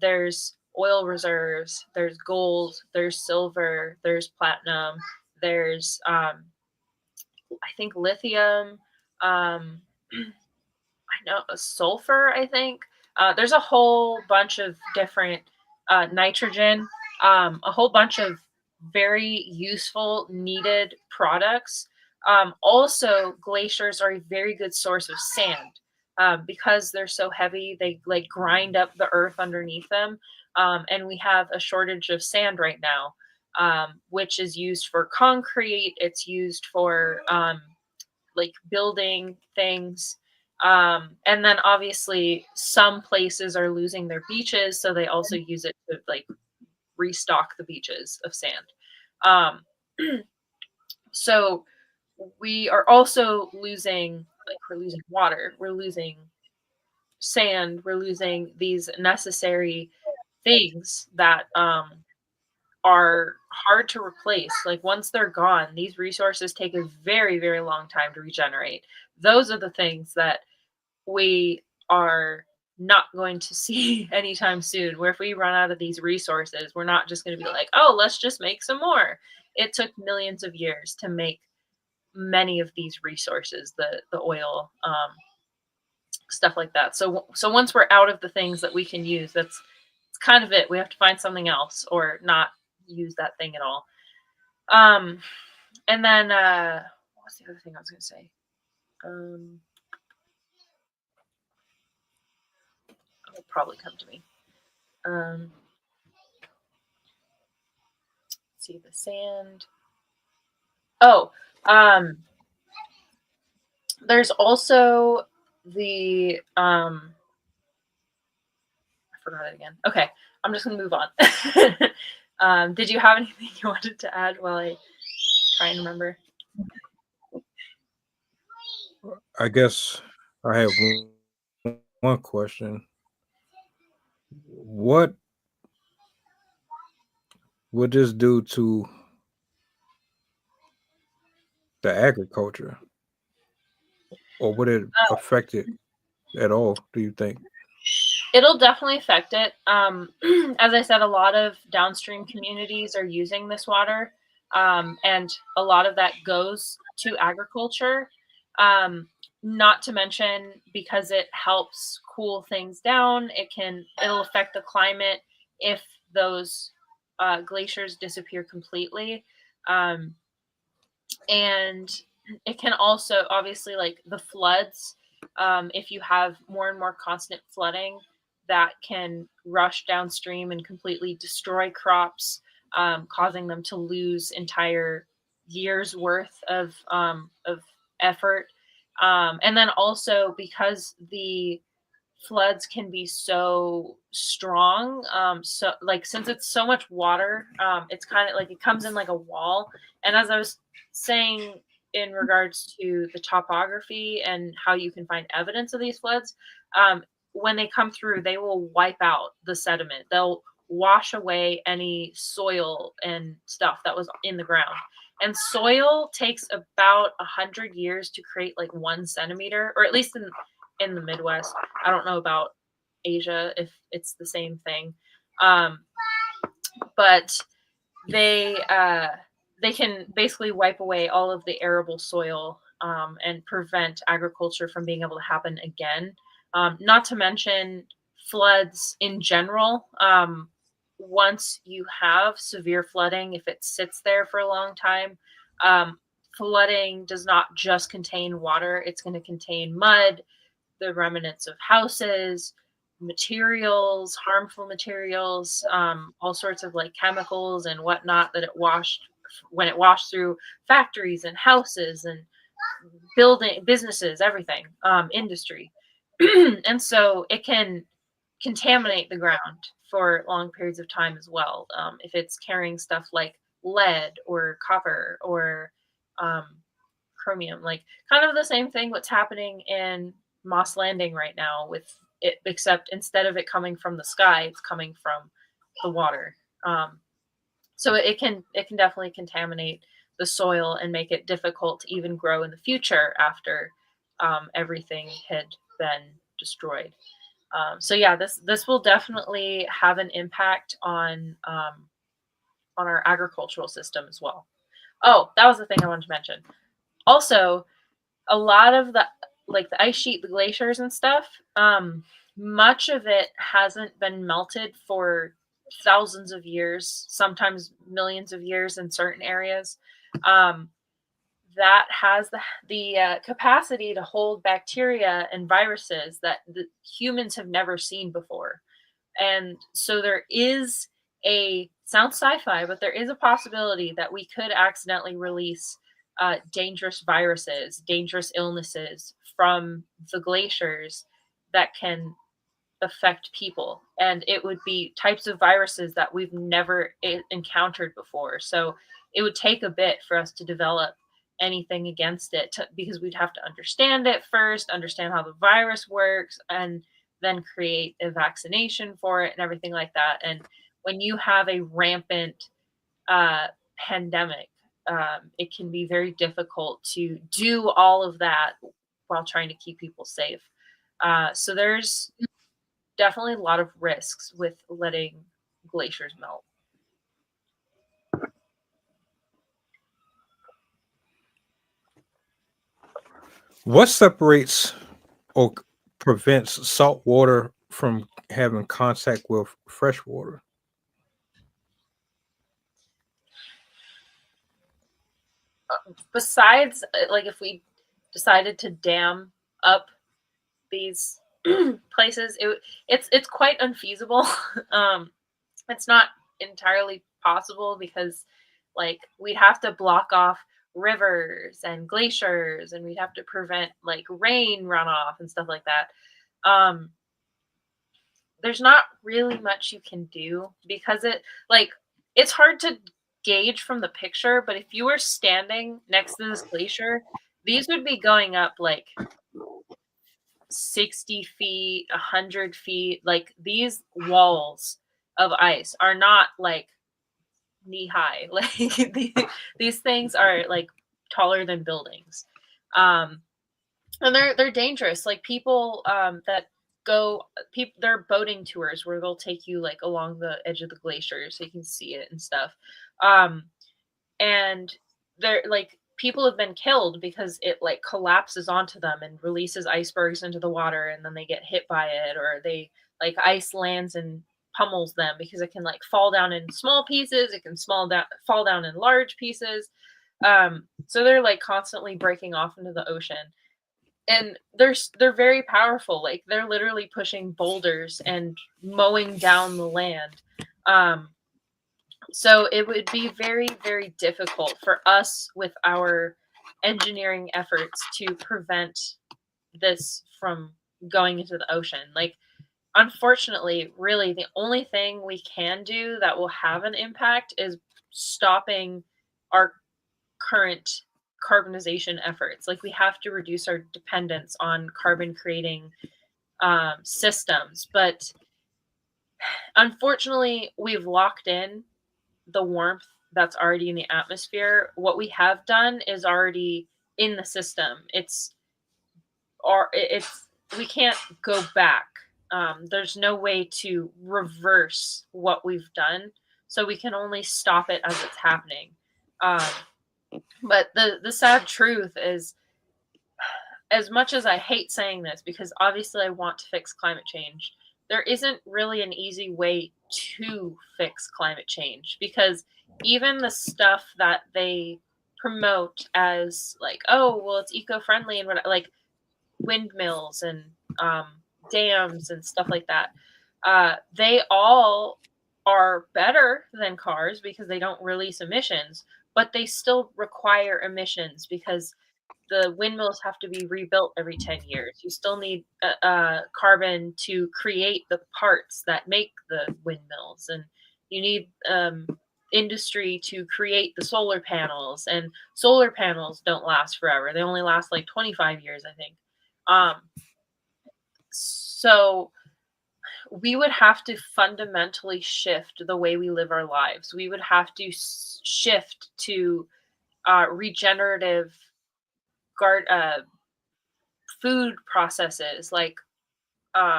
there's oil reserves, there's gold, there's silver, there's platinum, there's I think lithium, I know sulfur, I think. There's a whole bunch of different nitrogen, a whole bunch of very useful, needed products. Also, glaciers are a very good source of sand. because they're so heavy, they like grind up the earth underneath them. And we have a shortage of sand right now, which is used for concrete. It's used for like building things. And then obviously some places are losing their beaches, so they also use it to like restock the beaches of sand. Um, so we are also losing, like, we're losing water, we're losing sand, we're losing these necessary things that are hard to replace. Like once they're gone, these resources take a very, very long time to regenerate. Those are the things that we are not going to see anytime soon. Where if we run out of these resources, we're not just going to be like, oh, let's just make some more. It took millions of years to make many of these resources, the oil, stuff like that. So once we're out of the things that we can use, that's kind of it. We have to find something else or not use that thing at all. And then what's the other thing I was going to say? It'll probably come to me. See the sand. Oh, there's also the I forgot it again. Okay, I'm just gonna move on. Did you have anything you wanted to add while I try and remember? I guess I have one question. What would this do to the agriculture, or would it affect it at all, do you think? It'll definitely affect it. As I said, a lot of downstream communities are using this water, and a lot of that goes to agriculture. Not to mention, because it helps cool things down, it'll affect the climate if those glaciers disappear completely. And it can also, obviously, like the floods, if you have more and more constant flooding, that can rush downstream and completely destroy crops, causing them to lose entire years worth of effort. And then also, because the floods can be so strong, so like since it's so much water, it's kind of like it comes in like a wall. And as I was saying, in regards to the topography and how you can find evidence of these floods, when they come through, they will wipe out the sediment. They'll wash away any soil and stuff that was in the ground. And soil takes about 100 years to create like 1 centimeter, or at least in the Midwest. I don't know about Asia if it's the same thing, but they can basically wipe away all of the arable soil, and prevent agriculture from being able to happen again. Not to mention floods in general. Once you have severe flooding, if it sits there for a long time, flooding does not just contain water, it's going to contain mud, the remnants of houses, materials, harmful materials, all sorts of like chemicals and whatnot that when it washed through factories and houses and building businesses, everything, industry. And so it can contaminate the ground for long periods of time as well. If it's carrying stuff like lead or copper or chromium, like kind of the same thing what's happening in Moss Landing right now with it, except instead of it coming from the sky, it's coming from the water. So it can definitely contaminate the soil and make it difficult to even grow in the future after everything had been destroyed. So yeah, this will definitely have an impact on our agricultural system as well. Oh, that was the thing I wanted to mention. Also, a lot of the ice sheet, the glaciers and stuff, much of it hasn't been melted for thousands of years, sometimes millions of years in certain areas. that has the capacity to hold bacteria and viruses that the humans have never seen before. And so there is sounds sci-fi, but there is a possibility that we could accidentally release dangerous viruses, dangerous illnesses from the glaciers that can affect people. And it would be types of viruses that we've never encountered before. So it would take a bit for us to develop anything against it because we'd have to understand it first, understand how the virus works, and then create a vaccination for it and everything like that. And when you have a rampant pandemic, it can be very difficult to do all of that while trying to keep people safe. So there's definitely a lot of risks with letting glaciers melt. What separates or prevents salt water from having contact with fresh water? Besides, like if we decided to dam up these places, it's quite unfeasible. It's not entirely possible because like we'd have to block off rivers and glaciers, and we'd have to prevent like rain runoff and stuff like that. There's not really much you can do because it's hard to gauge from the picture, but if you were standing next to this glacier, these would be going up like 60 feet, 100 feet. Like these walls of ice are not like knee high. Like these things are like taller than buildings. And they're dangerous. Like people that go there are boating tours where they'll take you like along the edge of the glacier so you can see it and stuff. And they're like people have been killed because it like collapses onto them and releases icebergs into the water, and then they get hit by it, or they like ice lands and pummels them because it can like fall down in small pieces, it can fall down in large pieces. So they're like constantly breaking off into the ocean, and they're very powerful. Like they're literally pushing boulders and mowing down the land. So it would be very, very difficult for us with our engineering efforts to prevent this from going into the ocean. Like, unfortunately, really, the only thing we can do that will have an impact is stopping our current carbonization efforts. Like, we have to reduce our dependence on carbon creating systems. But unfortunately, we've locked in the warmth that's already in the atmosphere. What we have done is already in the system. It's we can't go back. There's no way to reverse what we've done, so we can only stop it as it's happening. But the sad truth is, as much as I hate saying this, because obviously I want to fix climate change, there isn't really an easy way to fix climate change, because even the stuff that they promote as like, oh, well, it's eco-friendly and what, like windmills and dams and stuff like that, they all are better than cars because they don't release emissions, but they still require emissions because the windmills have to be rebuilt every 10 years. You still need carbon to create the parts that make the windmills, and you need industry to create the solar panels, and solar panels don't last forever. They only last like 25 years, I think. So we would have to fundamentally shift the way we live our lives. We would have to shift to regenerative food processes. Like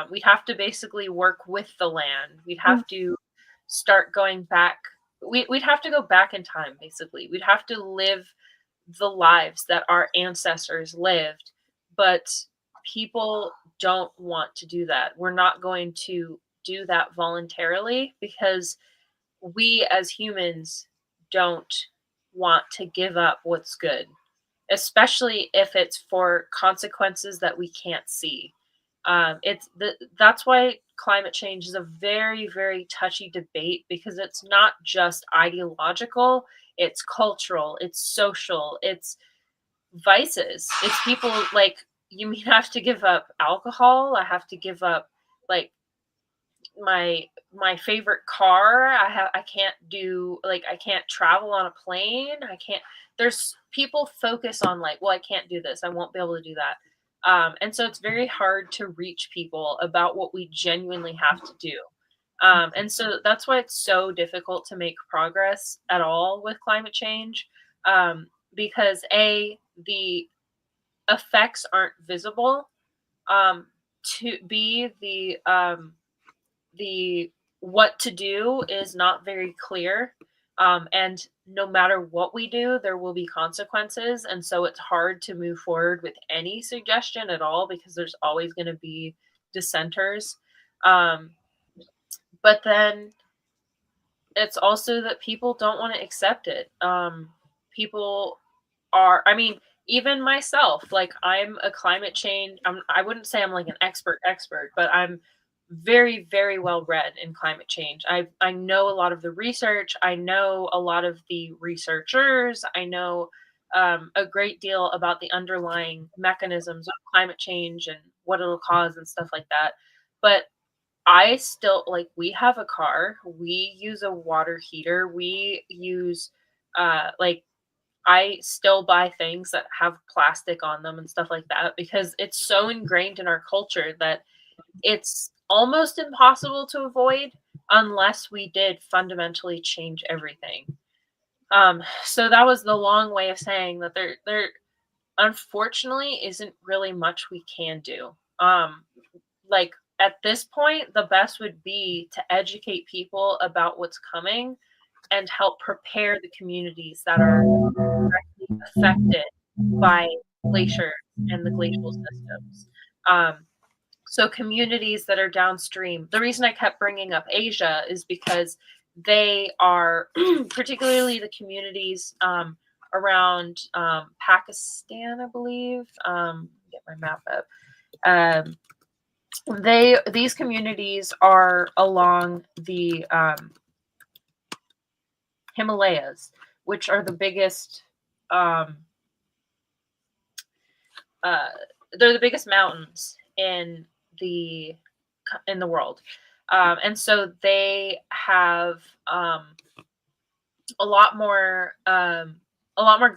we'd have to basically work with the land. We'd have to start going back. We'd have to go back in time, basically. We'd have to live the lives that our ancestors lived, but people don't want to do that. We're not going to do that voluntarily because we as humans don't want to give up what's good. especially if it's for consequences that we can't see. That's why climate change is a very, very touchy debate, because it's not just ideological, it's cultural, it's social, it's vices. It's people like, you mean I have to give up alcohol? I have to give up like my favorite car. I can't do, like, I can't travel on a plane. I can't. There's people focus on like, well, I can't do this. I won't be able to do that. And so it's very hard to reach people about what we genuinely have to do. And so that's why it's so difficult to make progress at all with climate change, because the effects aren't visible. To be the what to do is not very clear. And no matter what we do, there will be consequences. And so it's hard to move forward with any suggestion at all, because there's always going to be dissenters. But then it's also that people don't want to accept it. People are, I mean, even myself, like, I'm a climate change, I wouldn't say I'm like an expert, but I'm very, very well read in climate change. I know a lot of the research. I know a lot of the researchers. I know a great deal about the underlying mechanisms of climate change and what it'll cause and stuff like that. But I still, like, we have a car, we use a water heater, we use like, I still buy things that have plastic on them and stuff like that, because it's so ingrained in our culture that it's almost impossible to avoid unless we did fundamentally change everything. So that was the long way of saying that there unfortunately isn't really much we can do. Like, at this point, the best would be to educate people about what's coming and help prepare the communities that are directly affected by glaciers and the glacial systems. So communities that are downstream. The reason I kept bringing up Asia is because they are, particularly the communities around Pakistan, I believe. Get my map up. These communities are along the Himalayas, which are the biggest. They're the biggest mountains in the world, and so they have a lot more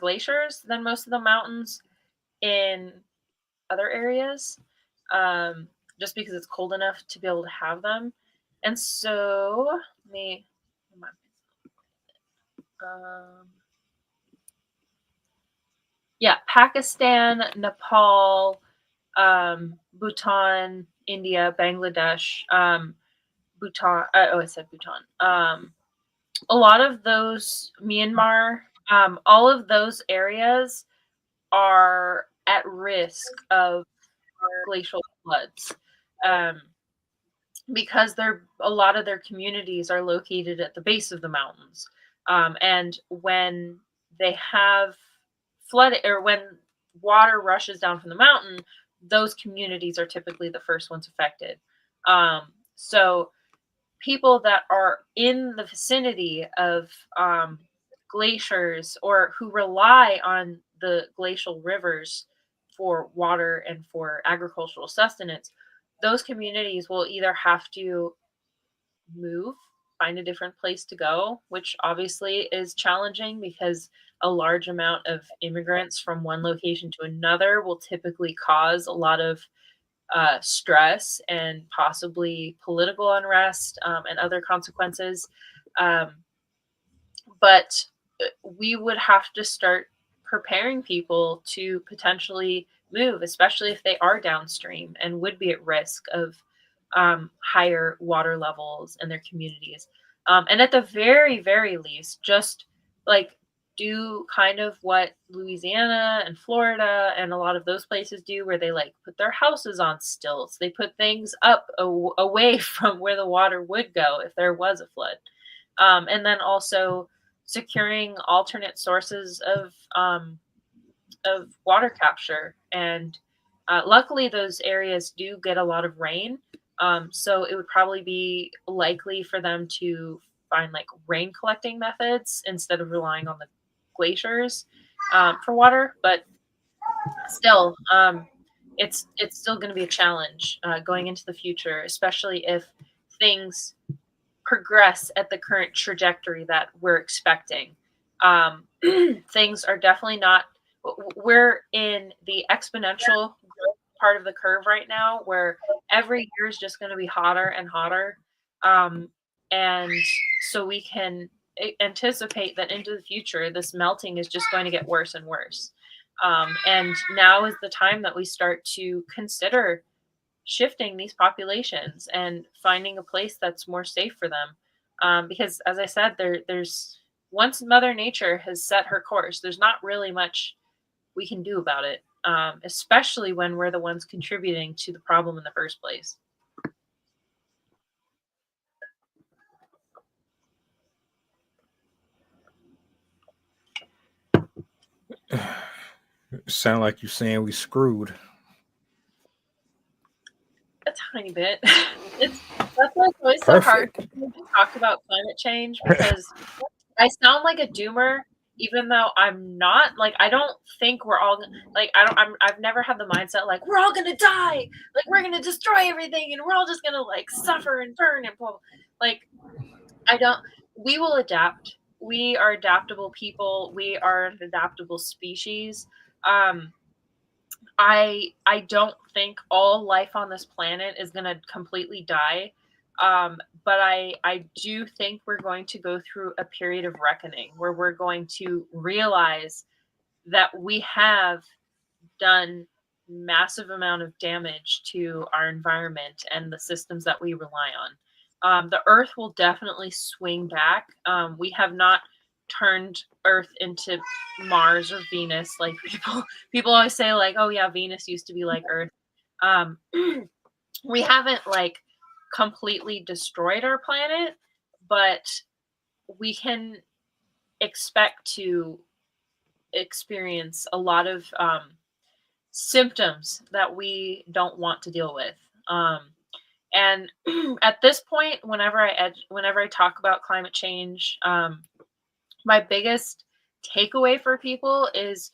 glaciers than most of the mountains in other areas, just because it's cold enough to be able to have them. And so Pakistan, Nepal, Bhutan, India, Bangladesh, Bhutan. I said Bhutan. A lot of those, Myanmar, all of those areas are at risk of glacial floods, because a lot of their communities are located at the base of the mountains, and when they have flood, or when water rushes down from the mountain, those communities are typically the first ones affected. So people that are in the vicinity of glaciers, or who rely on the glacial rivers for water and for agricultural sustenance, those communities will either have to move, find a different place to go, which obviously is challenging, because a large amount of immigrants from one location to another will typically cause a lot of stress and possibly political unrest, and other consequences. But we would have to start preparing people to potentially move, especially if they are downstream and would be at risk of higher water levels in their communities. And at the very, very least, just like do kind of what Louisiana and Florida and a lot of those places do, where they like put their houses on stilts. They put things up away from where the water would go if there was a flood. And then also securing alternate sources of water capture. And luckily, those areas do get a lot of rain. So it would probably be likely for them to find like rain collecting methods instead of relying on the glaciers for water. But still, it's still going to be a challenge going into the future, especially if things progress at the current trajectory that we're expecting. Things are definitely not. We're in the exponential growth part of the curve right now, where every year is just going to be hotter and hotter, and so we can anticipate that into the future, this melting is just going to get worse and worse. And now is the time that we start to consider shifting these populations and finding a place that's more safe for them. Because, as I said, there's once Mother Nature has set her course, there's not really much we can do about it, especially when we're the ones contributing to the problem in the first place. Sound like you saying we screwed. A tiny bit. That's why it's always so hard Perfect. to talk about climate change, because I sound like a doomer, even though I'm not. Like, I don't think we're all like I've never had the mindset like we're all gonna die, like we're gonna destroy everything, and we're all just gonna like suffer and burn and blah, blah. Like, I don't. We will adapt. We are adaptable people. We are an adaptable species. Um, I don't think all life on this planet is going to completely die. But I do think we're going to go through a period of reckoning where we're going to realize that we have done massive amount of damage to our environment and the systems that we rely on. The Earth will definitely swing back. We have not turned Earth into Mars or Venus like people always say, like, oh yeah, Venus used to be like Earth. Um, we haven't like completely destroyed our planet, but we can expect to experience a lot of symptoms that we don't want to deal with. And at this point, whenever I talk about climate change, my biggest takeaway for people is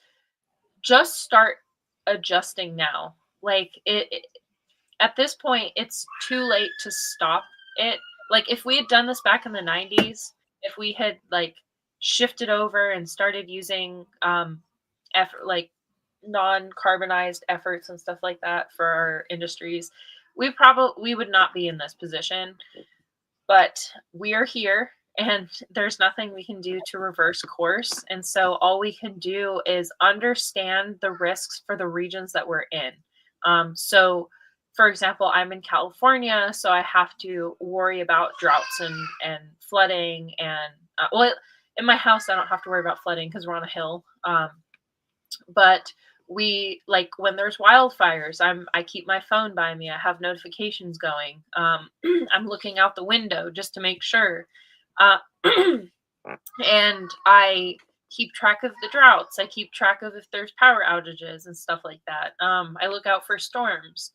just start adjusting now. Like at this point, it's too late to stop it. Like, if we had done this back in the 90s, if we had like shifted over and started using effort, like non-carbonized efforts and stuff like that for our industries, we would not be in this position. But we are here, and there's nothing we can do to reverse course. And so all we can do is understand the risks for the regions that we're in. So for example, I'm in California, so I have to worry about droughts and flooding. And well, in my house, I don't have to worry about flooding because we're on a hill. But we, like, when there's wildfires, I keep my phone by me. I have notifications going. I'm looking out the window just to make sure. And I keep track of the droughts. I keep track of if there's power outages and stuff like that. I look out for storms.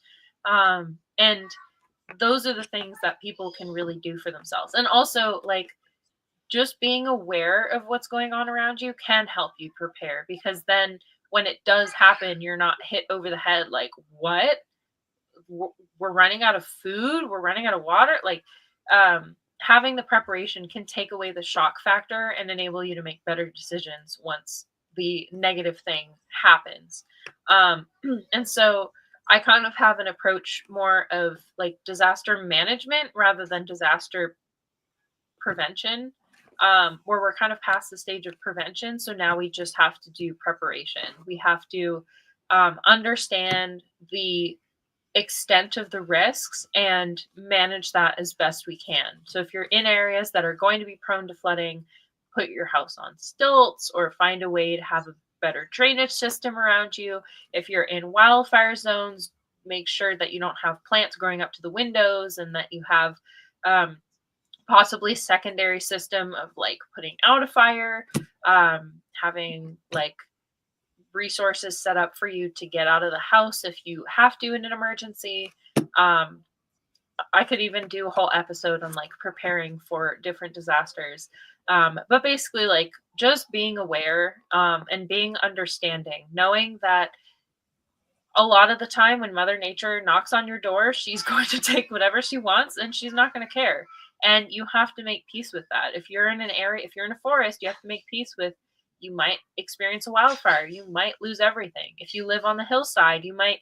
And those are the things that people can really do for themselves. And also, like, just being aware of what's going on around you can help you prepare, because then when it does happen, you're not hit over the head like, what? We're running out of food, we're running out of water. Like, having the preparation can take away the shock factor and enable you to make better decisions once the negative thing happens. And so I kind of have an approach more of like disaster management rather than disaster prevention, where we're kind of past the stage of prevention. So now we just have to do preparation. We have to understand the extent of the risks and manage that as best we can. So if you're in areas that are going to be prone to flooding, put your house on stilts or find a way to have a better drainage system around you. If you're in wildfire zones, make sure that you don't have plants growing up to the windows and that you have possibly secondary system of like putting out a fire, having like resources set up for you to get out of the house if you have to in an emergency. I could even do a whole episode on like preparing for different disasters. But basically, like just being aware and being understanding, knowing that a lot of the time when Mother Nature knocks on your door, she's going to take whatever she wants and she's not going to care. And you have to make peace with that. If you're in an area, if you're in a forest, you have to make peace with you might experience a wildfire. You might lose everything. If you live on the hillside, you might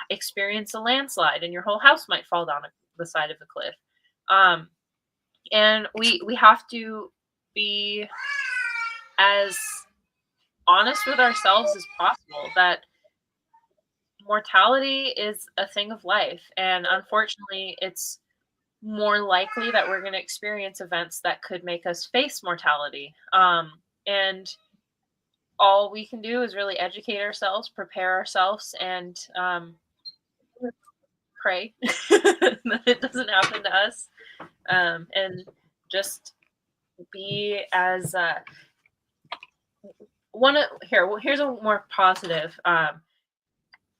experience a landslide and your whole house might fall down the side of a cliff. And we have to be as honest with ourselves as possible that mortality is a thing of life, and unfortunately it's more likely that we're going to experience events that could make us face mortality. And all we can do is really educate ourselves, prepare ourselves, and pray that it doesn't happen to us, and just be as here's a more positive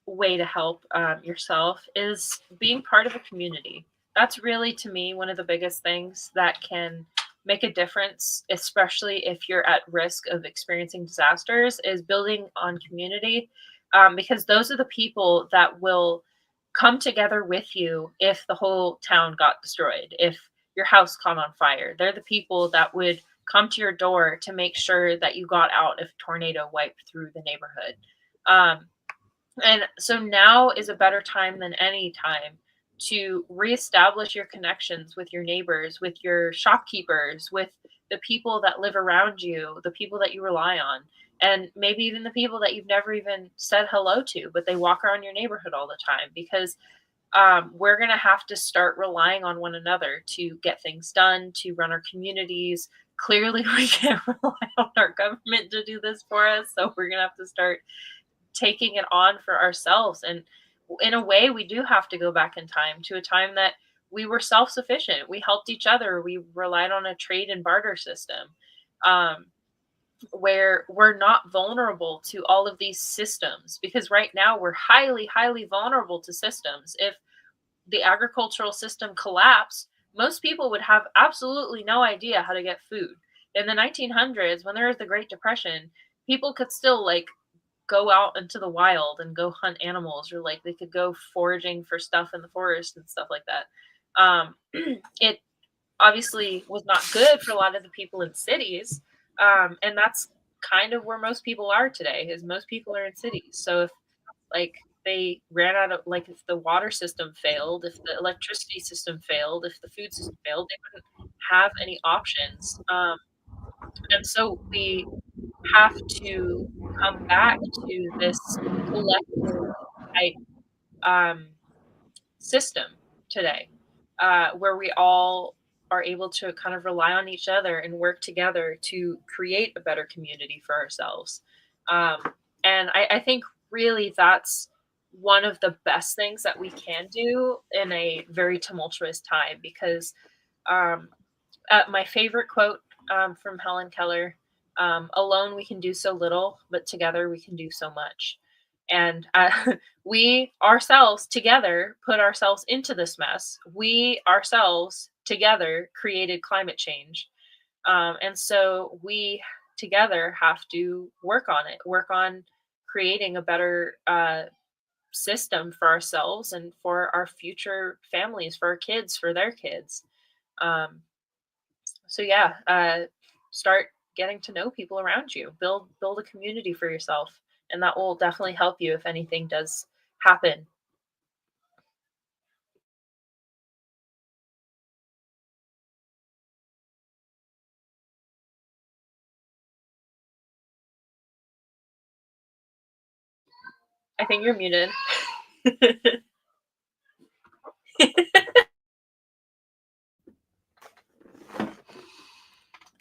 way to help yourself is being part of a community. That's really, to me, one of the biggest things that can make a difference, especially if you're at risk of experiencing disasters, is building on community, because those are the people that will come together with you if the whole town got destroyed, if your house caught on fire. They're the people that would come to your door to make sure that you got out if a tornado wiped through the neighborhood. And so now is a better time than any time to reestablish your connections with your neighbors, with your shopkeepers, with the people that live around you, the people that you rely on, and maybe even the people that you've never even said hello to, but they walk around your neighborhood all the time, because we're going to have to start relying on one another to get things done, to run our communities. Clearly, we can't rely on our government to do this for us, so we're going to have to start taking it on for ourselves. And in a way, we do have to go back in time to a time that we were self-sufficient. We helped each other. We relied on a trade and barter system, where we're not vulnerable to all of these systems, because right now we're highly, highly vulnerable to systems. If the agricultural system collapsed, most people would have absolutely no idea how to get food. In the 1900s, when there was the Great Depression, people could still like go out into the wild and go hunt animals, or like they could go foraging for stuff in the forest and stuff like that. It obviously was not good for a lot of the people in cities, and that's kind of where most people are today, is most people are in cities. So if like they ran out of, like, if the water system failed, if the electricity system failed, if the food system failed, they wouldn't have any options. And so we have to come back to this collective type system today, where we all are able to kind of rely on each other and work together to create a better community for ourselves. And I think really that's one of the best things that we can do in a very tumultuous time, because my favorite quote from Helen Keller, alone we can do so little, but together we can do so much. And we ourselves together put ourselves into this mess. We ourselves together created climate change. And so we together have to work on it, work on creating a better system for ourselves and for our future families, for our kids, for their kids. So yeah, start getting to know people around you, build a community for yourself, and that will definitely help you if anything does happen. I think you're muted.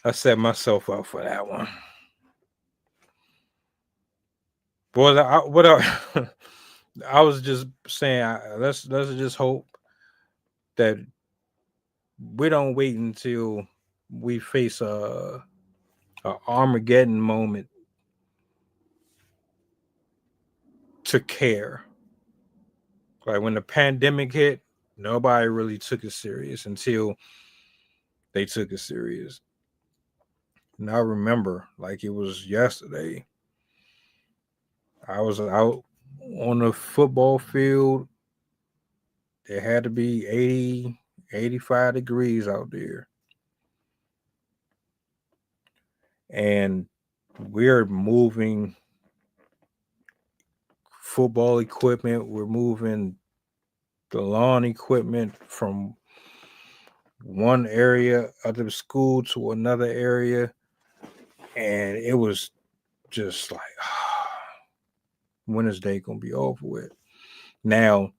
I set myself up for that one. Boy, I was just saying, let's just hope that we don't wait until we face a Armageddon moment took care. Like when the pandemic hit, nobody really took it serious until they took it serious. And I remember like it was yesterday. I was out on the football field. It had to be 80, 85 degrees out there. And we're moving football equipment. We're moving the lawn equipment from one area of the school to another area. And it was just like, when is day going to be over with? Now,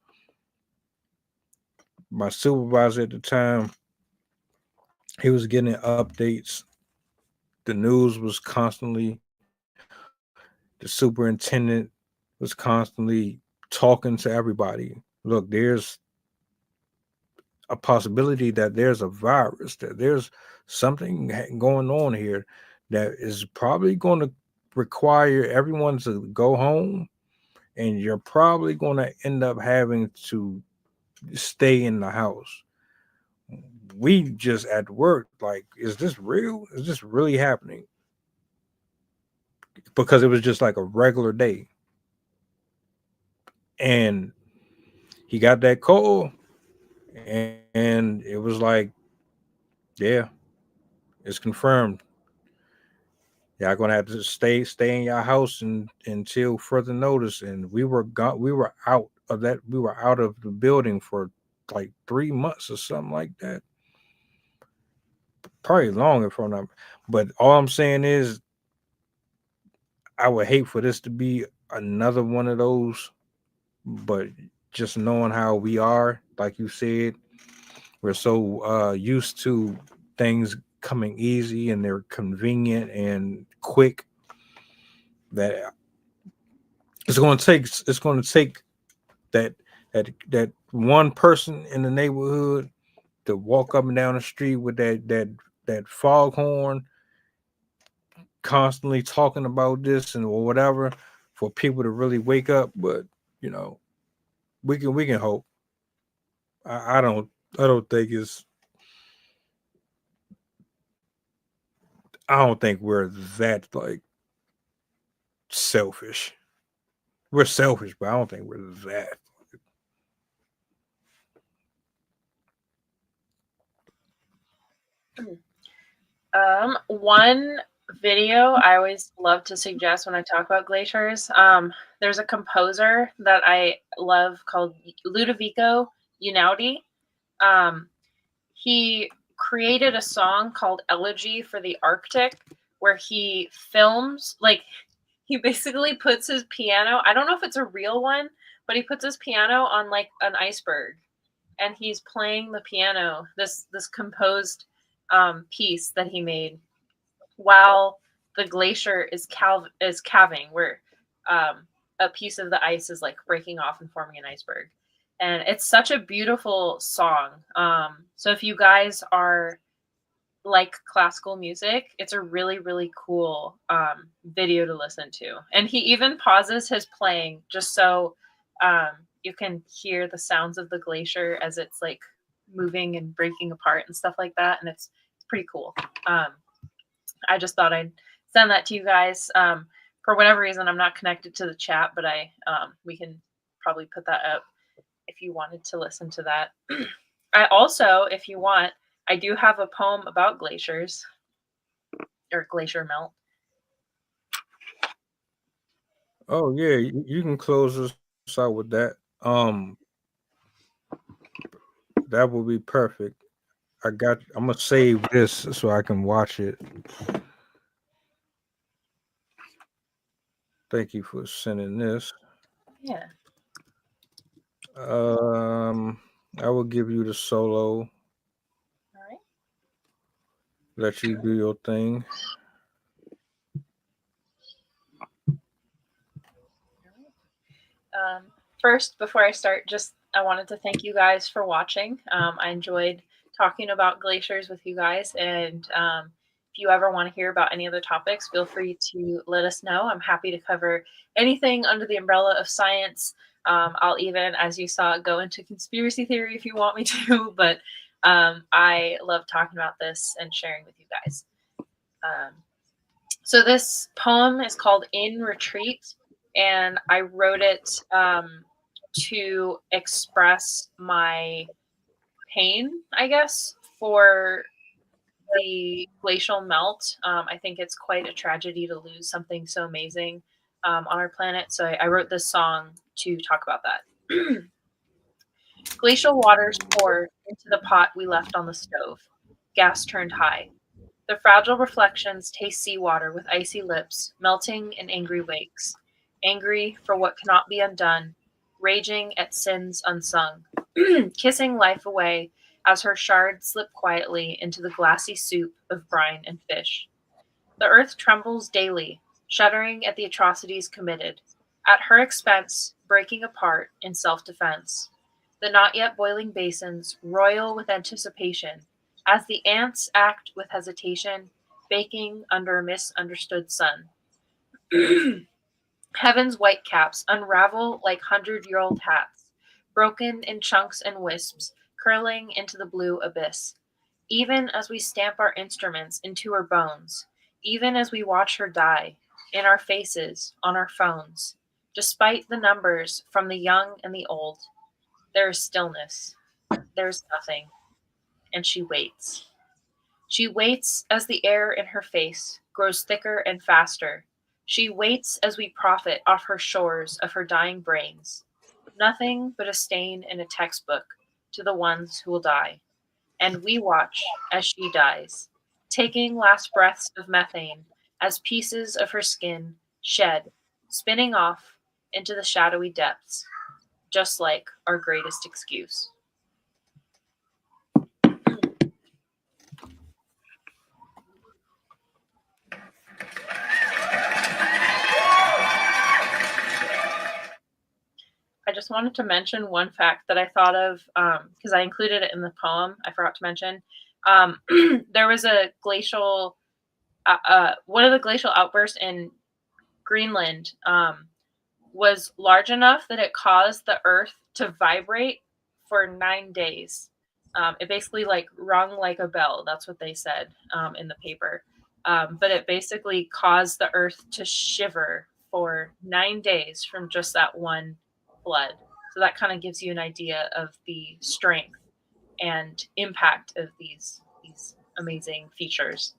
my supervisor at the time, he was getting updates. The news was constantly, the superintendent was constantly talking to everybody. Look, there's a possibility that there's a virus, that there's something going on here that is probably going to require everyone to go home, and you're probably going to end up having to stay in the house. We just at work, like, is this real? Is this really happening? Because it was just like a regular day. And he got that call, and it was like, yeah, it's confirmed. Y'all gonna have to stay in your house until further notice. And we were out of that. We were out of the building for like 3 months or something like that. Probably longer for them. But all I'm saying is, I would hate for this to be another one of those. But just knowing how we are, like you said, we're so used to things coming easy and they're convenient and quick that it's going to take that one person in the neighborhood to walk up and down the street with that foghorn, constantly talking about this and or whatever, for people to really wake up. But you know, we can hope. I don't think it's. I don't think we're that like selfish. We're selfish, but I don't think we're that. One video I always love to suggest when I talk about glaciers. There's a composer that I love called Ludovico Einaudi. He created a song called Elegy for the Arctic, where he films, like, he basically puts his piano, I don't know if it's a real one, but he puts his piano on like an iceberg, and he's playing the piano, this composed piece that he made while the glacier is calving, where a piece of the ice is like breaking off and forming an iceberg. And it's such a beautiful song. So if you guys are like classical music, it's a really, really cool video to listen to. And he even pauses his playing just so you can hear the sounds of the glacier as it's like moving and breaking apart and stuff like that. And it's pretty cool. I just thought I'd send that to you guys. For whatever reason, I'm not connected to the chat, but we can probably put that up if you wanted to listen to that. I also, if you want, I do have a poem about glaciers or glacier melt. Oh yeah, you can close us out with that. That would be perfect. I'm gonna save this so I can watch it. Thank you for sending this. Yeah. I will give you the solo. All right. Let you do your thing. First, before I start, I wanted to thank you guys for watching. I enjoyed talking about glaciers with you guys, and if you ever want to hear about any other topics, feel free to let us know. I'm happy to cover anything under the umbrella of science. I'll even, as you saw, go into conspiracy theory if you want me to, but I love talking about this and sharing with you guys. So this poem is called In Retreat, and I wrote it to express my pain, I guess, for the glacial melt. I think it's quite a tragedy to lose something so amazing on our planet. So I wrote this song to talk about that. Glacial waters poured into the pot we left on the stove. Gas turned high. The fragile reflections taste seawater with icy lips, melting in angry wakes. Angry for what cannot be undone, raging at sins unsung, kissing life away as her shards slip quietly into the glassy soup of brine and fish. The earth trembles daily, shuddering at the atrocities committed, at her expense, breaking apart in self-defense. The not yet boiling basins roil with anticipation, as the ants act with hesitation, baking under a misunderstood sun. Heaven's whitecaps unravel like 100-year-old hats, broken in chunks and wisps, curling into the blue abyss. Even as we stamp our instruments into her bones, even as we watch her die, in our faces, on our phones, despite the numbers from the young and the old, there is stillness, there is nothing, and she waits. She waits as the air in her face grows thicker and faster. She waits as we profit off her shores of her dying brains. Nothing but a stain in a textbook to the ones who will die. And we watch as she dies, taking last breaths of methane as pieces of her skin shed, spinning off into the shadowy depths, just like our greatest excuse. I just wanted to mention one fact that I thought of because I included it in the poem. I forgot to mention. There was a glacial, one of the glacial outbursts in Greenland was large enough that it caused the earth to vibrate for 9 days. It basically like rung like a bell. That's what they said in the paper. But it basically caused the earth to shiver for 9 days from just that one flood. So that kind of gives you an idea of the strength and impact of these amazing features.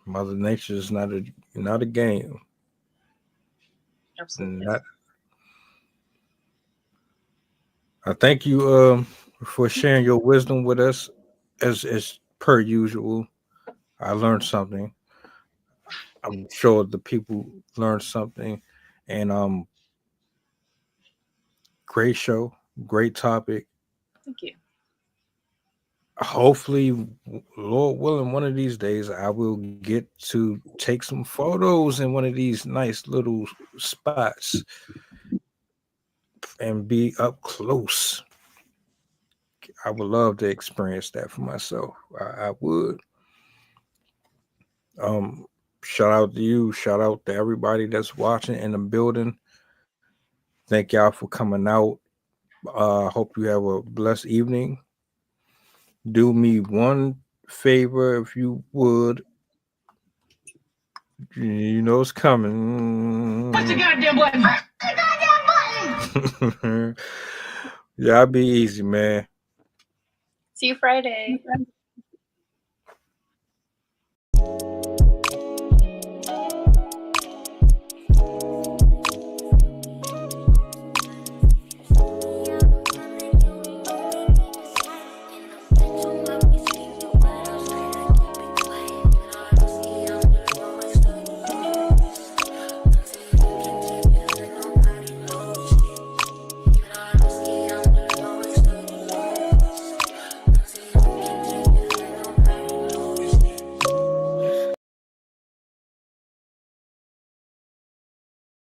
Mother Nature is not a game. Absolutely. I thank you for sharing your wisdom with us as per usual. I learned something. I'm sure the people learned something. And great show, great topic. Thank you. Hopefully, Lord willing, one of these days I will get to take some photos in one of these nice little spots and be up close. I would love to experience that for myself. I would. Shout out to you. Shout out to everybody that's watching in the building. Thank y'all for coming out. Hope you have a blessed evening. Do me one favor if you would. You know it's coming. What's the goddamn button? Yeah, I'll be easy, man. See you Friday.